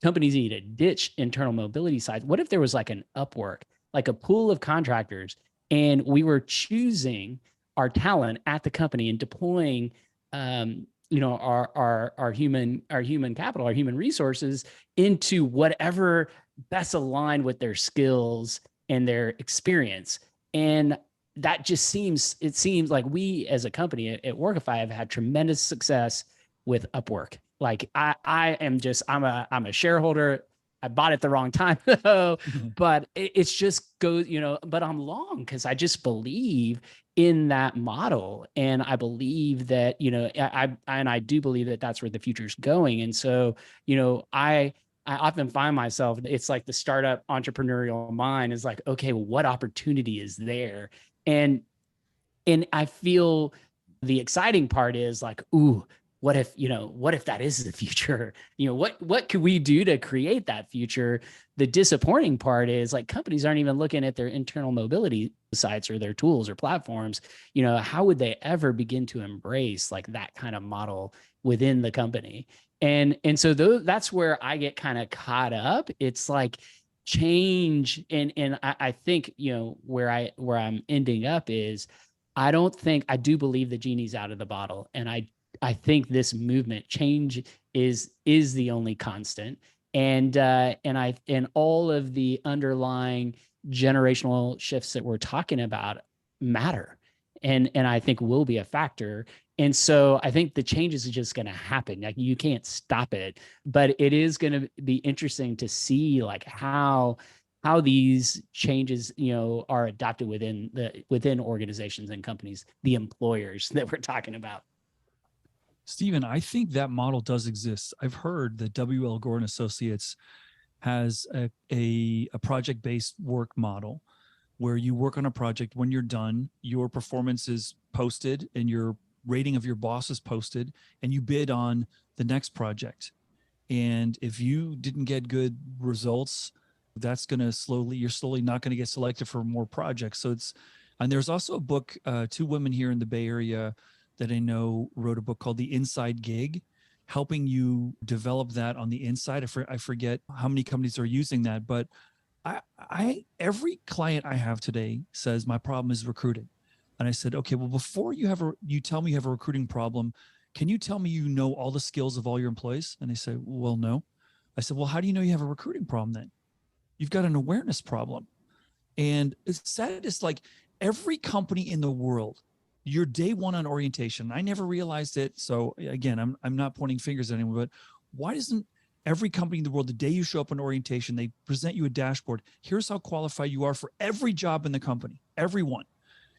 companies need to ditch internal mobility sites. What if there was like an Upwork, like a pool of contractors, and we were choosing our talent at the company and deploying, our human capital, our human resources into whatever best aligned with their skills and their experience. And that just seems like we as a company at Workify have had tremendous success with Upwork. Like I'm a shareholder. I bought it the wrong time though, but it's just goes, but I'm long because I just believe in that model. And I believe that, I do believe that that's where the future is going. And so, I often find myself, it's like the startup entrepreneurial mind is like, okay, well, what opportunity is there? And I feel the exciting part is like, ooh, what if that is the future? What could we do to create that future? The disappointing part is like companies aren't even looking at their internal mobility sites or their tools or platforms. How would they ever begin to embrace like that kind of model within the company? And so that's where I get kind of caught up. It's like change. And I think, where I'm ending up is I do believe the genie's out of the bottle. And I think this movement change is the only constant. And all of the underlying generational shifts that we're talking about matter. And I think will be a factor. And so I think the changes are just going to happen. Like you can't stop it, but it is going to be interesting to see like how these changes, are adopted within organizations and companies, the employers that we're talking about. Stephen, I think that model does exist. I've heard that W.L. Gore and Associates has a project-based work model where you work on a project. When you're done, your performance is posted and your rating of your boss is posted, and you bid on the next project. And if you didn't get good results, that's going to you're slowly not going to get selected for more projects. And there's also a book, two women here in the Bay Area that I know wrote a book called The Inside Gig, helping you develop that on the inside. I forget how many companies are using that, but every client I have today says my problem is recruiting. And I said, okay, well, before you tell me you have a recruiting problem, can you tell me you know all the skills of all your employees? And they say, well, no. I said, well, how do you know you have a recruiting problem then? You've got an awareness problem. And it's sad. It's like every company in the world, your day one on orientation, I never realized it. So again, I'm not pointing fingers at anyone, but why doesn't every company in the world, the day you show up on orientation, they present you a dashboard. Here's how qualified you are for every job in the company, everyone.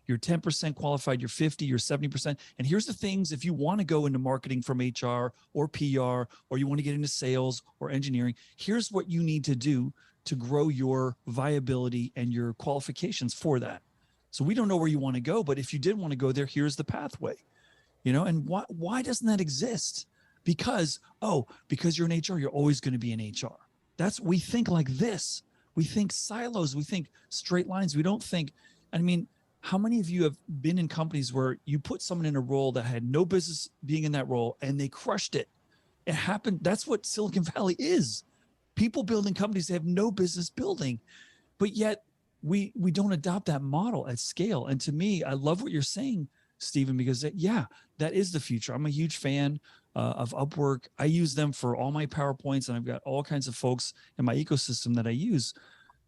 You're 10% qualified, you're 50, you're 70%. And here's the things, if you want to go into marketing from HR or PR, or you want to get into sales or engineering, here's what you need to do to grow your viability and your qualifications for that. So we don't know where you want to go, but if you did want to go there, here's the pathway, and why doesn't that exist? Because you're in HR, you're always going to be in HR. We think like this. We think silos, we think straight lines. We don't think, how many of you have been in companies where you put someone in a role that had no business being in that role and they crushed it? It happened. That's what Silicon Valley is. People building companies they have no business building, but yet we don't adopt that model at scale. And to me, I love what you're saying, Stephen, because that is the future. I'm a huge fan of Upwork. I use them for all my PowerPoints, and I've got all kinds of folks in my ecosystem that I use.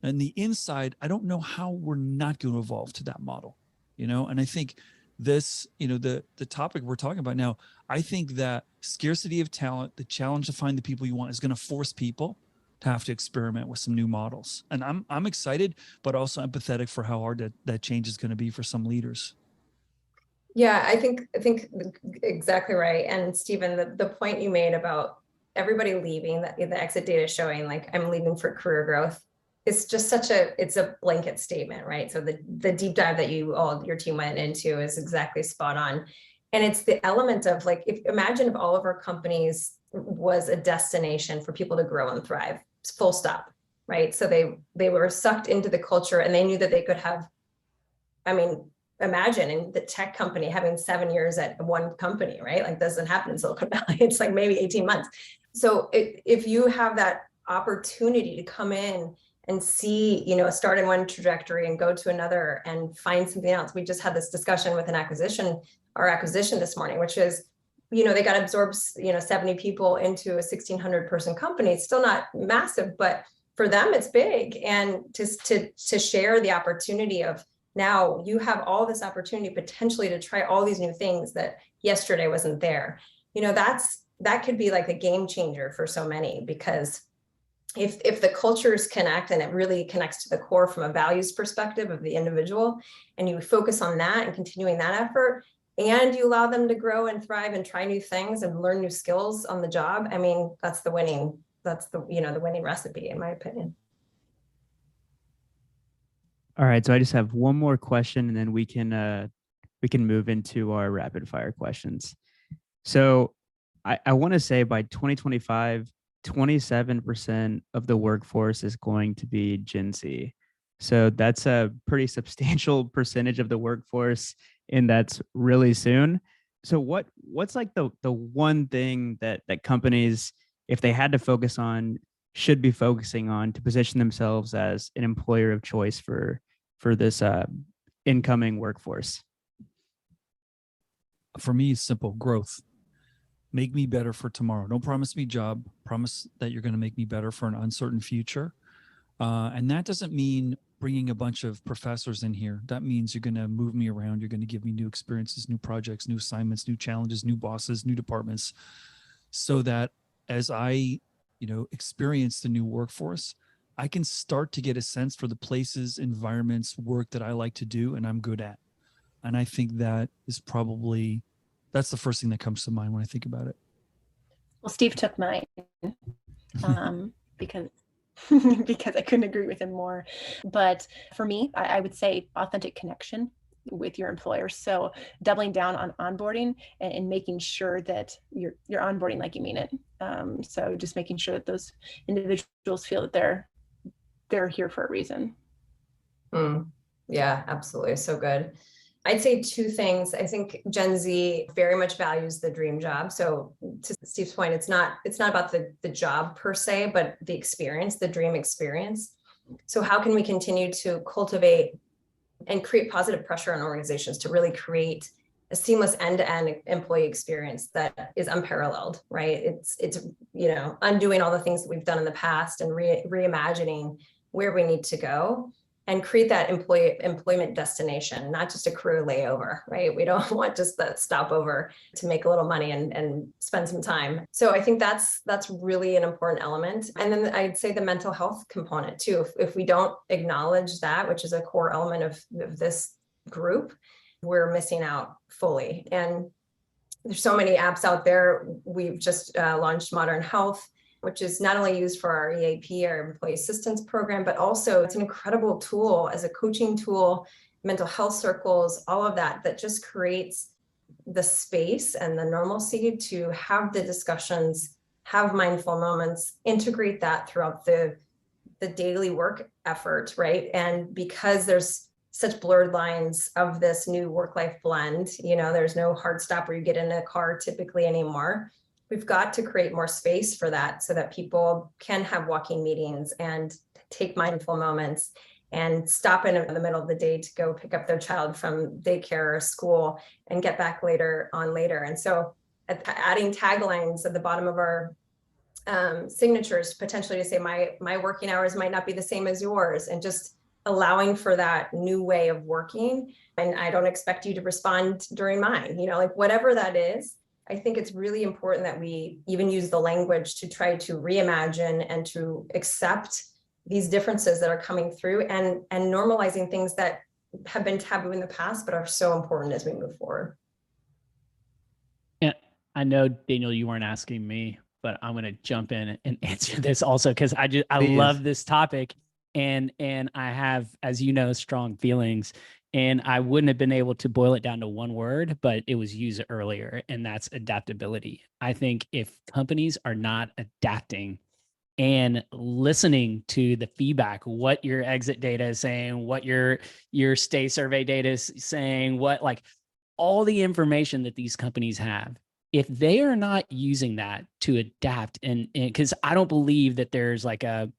And the inside, I don't know how we're not going to evolve to that model, and I think this, the topic we're talking about now, I think that scarcity of talent, the challenge to find the people you want, is going to force people to have to experiment with some new models. And I'm excited, but also empathetic for how hard that change is going to be for some leaders. Yeah, I think exactly right. And Stephen, the point you made about everybody leaving, that the exit data showing like I'm leaving for career growth, it's just it's a blanket statement, right? So the deep dive that your team went into is exactly spot on. And it's the element of like, imagine if all of our companies was a destination for people to grow and thrive, full stop, right? So they were sucked into the culture and they knew that they could have, imagine in the tech company having 7 years at one company, right? Like doesn't happen in Silicon Valley. It's like maybe 18 months. So if you have that opportunity to come in and see, start in one trajectory and go to another and find something else. We just had this discussion with our acquisition this morning, which is, they got to absorb, 70 people into a 1,600 person company. It's still not massive, but for them, it's big. And to share the opportunity of, now you have all this opportunity potentially to try all these new things that yesterday wasn't there. That could be like a game changer for so many, because if the cultures connect and it really connects to the core from a values perspective of the individual, and you focus on that and continuing that effort, and you allow them to grow and thrive and try new things and learn new skills on the job, that's the winning recipe, in my opinion. All right, so I just have one more question, and then we can move into our rapid fire questions. So I want to say by 2025, 27% of the workforce is going to be Gen Z. So that's a pretty substantial percentage of the workforce, and that's really soon. So what's like the one thing that companies, if they had to focus on, should be focusing on to position themselves as an employer of choice for this incoming workforce? For me, it's simple: growth. Make me better for tomorrow. Don't promise me a job. Promise that you're going to make me better for an uncertain future. And that doesn't mean bringing a bunch of professors in here. That means you're going to move me around. You're going to give me new experiences, new projects, new assignments, new challenges, new bosses, new departments, so that as I, experience the new workforce, I can start to get a sense for the places, environments, work that I like to do and I'm good at. And I think that is that's the first thing that comes to mind when I think about it. Well, Steve took mine because I couldn't agree with him more. But for me, I would say authentic connection with your employer. So doubling down on onboarding and making sure that you're onboarding like you mean it. So just making sure that those individuals feel that they're here for a reason. Yeah, absolutely. So good. I'd say two things. I think Gen Z very much values the dream job. So to Steve's point, it's not about the job per se, but the experience, the dream experience. So how can we continue to cultivate and create positive pressure on organizations to really create a seamless end-to-end employee experience that is unparalleled, right? It's undoing all the things that we've done in the past and reimagining where we need to go, and create that employment destination, not just a career layover, right? We don't want just that stopover to make a little money and spend some time. So I think that's really an important element. And then I'd say the mental health component too. If we don't acknowledge that, which is a core element of this group, we're missing out fully. And there's so many apps out there. We've just launched Modern Health, which is not only used for our EAP, our employee assistance program, but also it's an incredible tool as a coaching tool, mental health circles, all of that just creates the space and the normalcy to have the discussions, have mindful moments, integrate that throughout the daily work effort, right? And because there's such blurred lines of this new work-life blend, there's no hard stop where you get in a car typically anymore. we've got to create more space for that so that people can have walking meetings and take mindful moments and stop in the middle of the day to go pick up their child from daycare or school and get back later. And so adding taglines at the bottom of our signatures, potentially to say my working hours might not be the same as yours, and just allowing for that new way of working. And I don't expect you to respond during mine, like whatever that is. I think it's really important that we even use the language to try to reimagine and to accept these differences that are coming through, and normalizing things that have been taboo in the past, but are so important as we move forward. And I know, Daniel, you weren't asking me, but I'm going to jump in and answer this also, because I love this topic, and I have, as you know, strong feelings, and I wouldn't have been able to boil it down to one word, but it was used earlier, and that's adaptability. I think if companies are not adapting and listening to the feedback, what your exit data is saying, what your stay survey data is saying, what, like, all the information that these companies have, if they are not using that to adapt, and because I don't believe that there's like a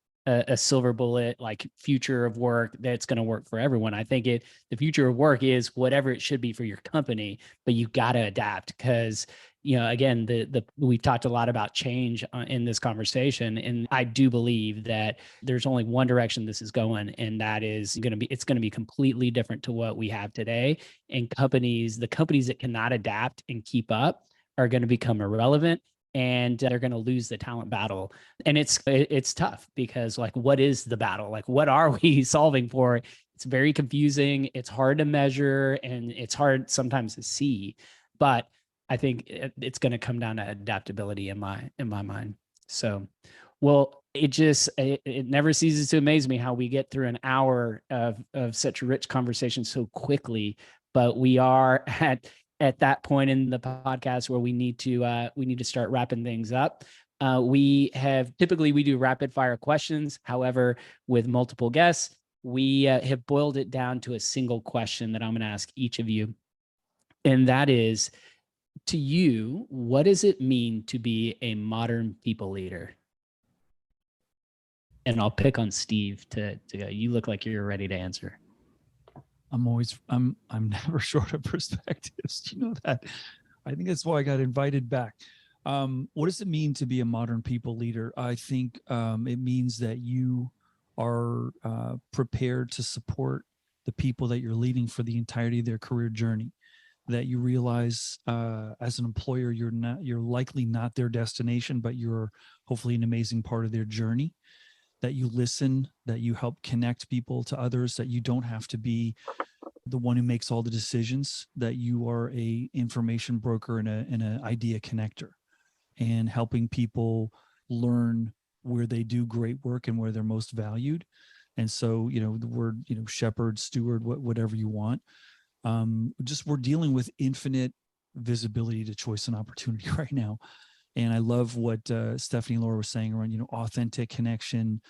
silver bullet, like, future of work that's going to work for everyone. I think the future of work is whatever it should be for your company, but you got to adapt, because, again, we've talked a lot about change in this conversation, and I do believe that there's only one direction this is going, and that is it's going to be completely different to what we have today. And the companies that cannot adapt and keep up are going to become irrelevant, and they're going to lose the talent battle. And it's tough, because, like, what is the battle? Like, what are we solving for? It's very confusing. It's hard to measure, and it's hard sometimes to see, but I think it's going to come down to adaptability in my mind. So, well, it never ceases to amaze me how we get through an hour of such rich conversation so quickly, but we are at that point in the podcast where we need to start wrapping things up. We do rapid fire questions. However, with multiple guests, we have boiled it down to a single question that I'm going to ask each of you. And that is, to you, what does it mean to be a modern people leader? And I'll pick on Steve to go. You look like you're ready to answer. I'm never short of perspectives. You know that. I think that's why I got invited back. What does it mean to be a modern people leader? I think it means that you are prepared to support the people that you're leading for the entirety of their career journey. That you realize as an employer, you're likely not their destination, but you're hopefully an amazing part of their journey. That you listen, that you help connect people to others, that you don't have to be the one who makes all the decisions, that you are a information broker and an idea connector, and helping people learn where they do great work and where they're most valued. And so, the word, shepherd, steward, whatever you want. We're dealing with infinite visibility to choice and opportunity right now. And I love what Stephanie and Laura was saying around, authentic connection,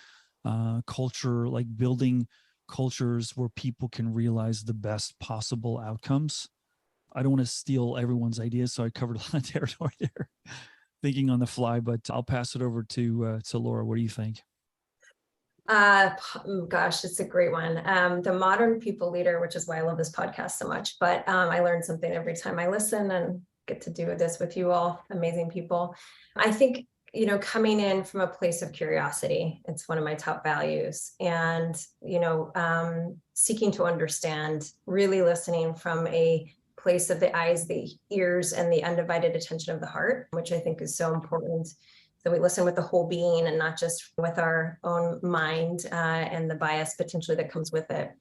culture, like building cultures where people can realize the best possible outcomes. I don't want to steal everyone's ideas, so I covered a lot of territory there, thinking on the fly, but I'll pass it over to Laura. What do you think? Gosh, it's a great one. The modern people leader, which is why I love this podcast so much, but I learn something every time I listen and get to do this with you all, amazing people. I think, coming in from a place of curiosity, it's one of my top values, and, seeking to understand, really listening from a place of the eyes, the ears, and the undivided attention of the heart, which I think is so important. So we listen with the whole being and not just with our own mind and the bias potentially that comes with it.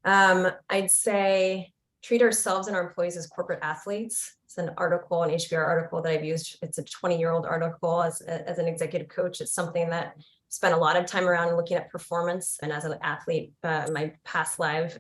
I'd say treat ourselves and our employees as corporate athletes. It's an article, an HBR article that I've used. It's a 20-year-old article as an executive coach. It's something that I spent a lot of time around looking at performance, and as an athlete in my past life,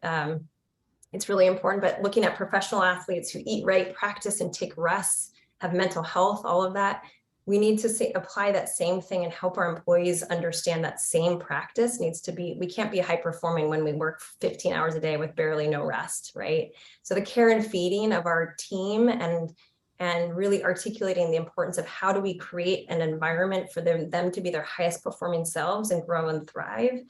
it's really important. But looking at professional athletes who eat right, practice and take rests, have mental health, all of that, we need to apply that same thing and help our employees understand that same practice needs to be, we can't be high performing when we work 15 hours a day with barely no rest, right? So the care and feeding of our team and and really articulating the importance of how do we create an environment for them to be their highest performing selves and grow and thrive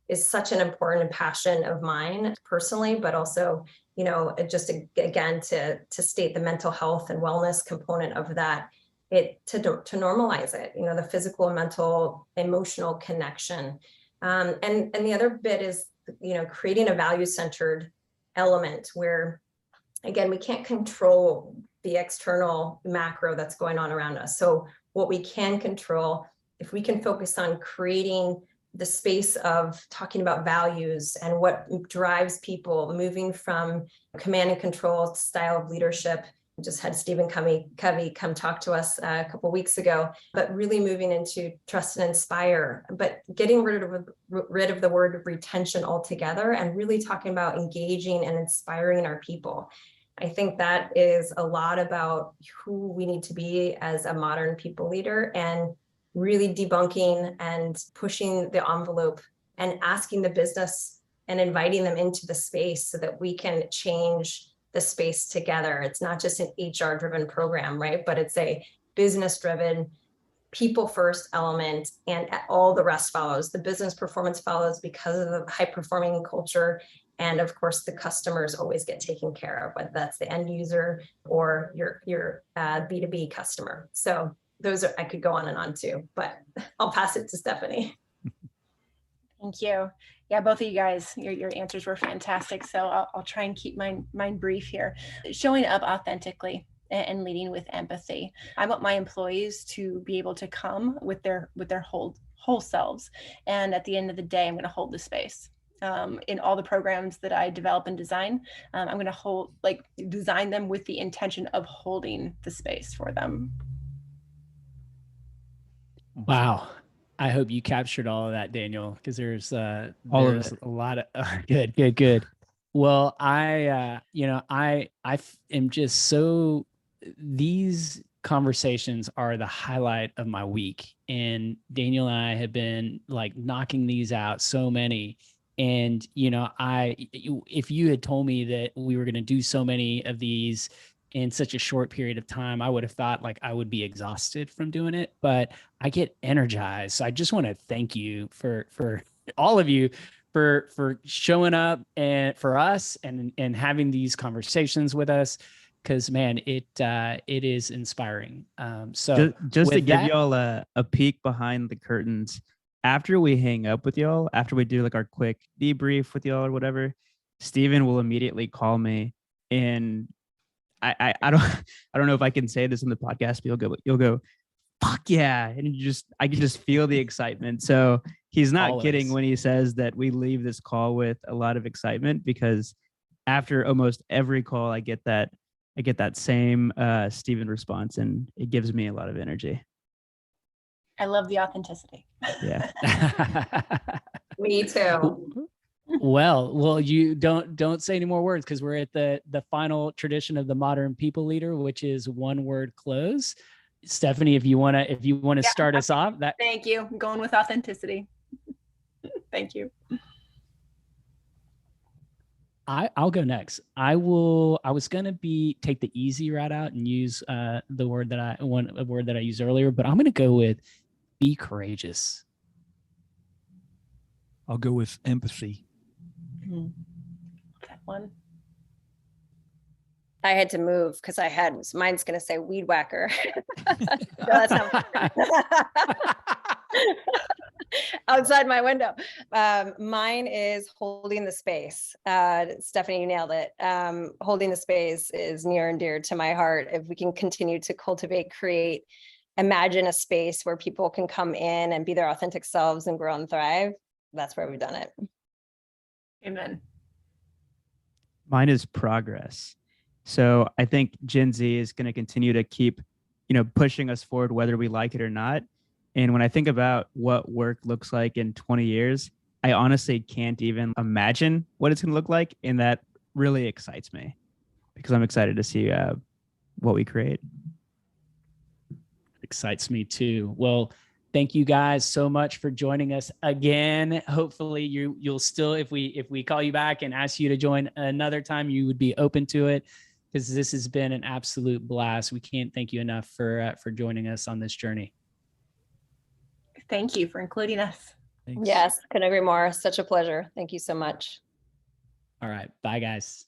is such an important passion of mine personally, but also, you know, just again, to state the mental health and wellness component of that, to normalize it, you know, the physical, mental, emotional connection. And the other bit is, you know, creating a value-centered element where, again, we can't control the external macro that's going on around us. So what we can control, if we can focus on creating the space of talking about values and what drives people, moving from command and control style of leadership. We just had Stephen Covey come talk to us a couple of weeks ago, but really moving into trust and inspire, but getting rid of the word retention altogether and really talking about engaging and inspiring our people. I think that is a lot about who we need to be as a modern people leader, and really debunking and pushing the envelope and asking the business and inviting them into the space so that we can change the space together. It's not just an HR driven program, right? But it's a business driven, people first element, and all the rest follows. The business performance follows because of the high performing culture. And of course, the customers always get taken care of, whether that's the end user or your B2B customer. So those are, I could go on and on too, but I'll pass it to Stephanie. Thank you. Yeah, both of you guys, your answers were fantastic. So I'll try and keep mine brief here. Showing up authentically and leading with empathy. I want my employees to be able to come with their whole selves. And at the end of the day, I'm going to hold the space. In all the programs that I develop and design, I'm going to design them with the intention of holding the space for them. Wow. I hope you captured all of that, Daniel, because there's a lot of good. Well, I am just so, these conversations are the highlight of my week, and Daniel and I have been like knocking these out, so many. And, you know, if you had told me that we were going to do so many of these in such a short period of time, I would have thought like I would be exhausted from doing it, but I get energized. So I just want to thank you for all of you for showing up and for us and having these conversations with us, because man, it is inspiring. So just to give y'all a peek behind the curtains, after we hang up with y'all, after we do like our quick debrief with y'all or whatever, Stephen will immediately call me, and I don't know if I can say this in the podcast, but you'll go, fuck yeah. And I can just feel the excitement. So he's not kidding when he says that we leave this call with a lot of excitement, because after almost every call, I get that same Stephen response, and it gives me a lot of energy. I love the authenticity. Yeah. Me too. Well, you don't say any more words, because we're at the final tradition of the modern people leader, which is one word close. Stephanie, if you want to start us off. Thank you. I'm going with authenticity. Thank you. I'll go next. I was gonna take the easy route out and use a word that I used earlier, but I'm gonna go with be courageous. I'll go with empathy. That one. I had to move because mine's going to say weed whacker. No, that's not outside my window. Mine is holding the space. Stephanie, you nailed it. Holding the space is near and dear to my heart. If we can continue to cultivate, create, imagine a space where people can come in and be their authentic selves and grow and thrive, that's where we've done it. Amen. Mine is progress. So I think Gen Z is going to continue to keep, pushing us forward, whether we like it or not. And when I think about what work looks like in 20 years, I honestly can't even imagine what it's going to look like. And that really excites me, because I'm excited to see what we create. Excites me too. Well, thank you guys so much for joining us again. Hopefully you'll still, if we call you back and ask you to join another time, you would be open to it. because this has been an absolute blast. We can't thank you enough for joining us on this journey. Thank you for including us. Thanks. Yes, couldn't agree more. Such a pleasure. Thank you so much. All right. Bye, guys.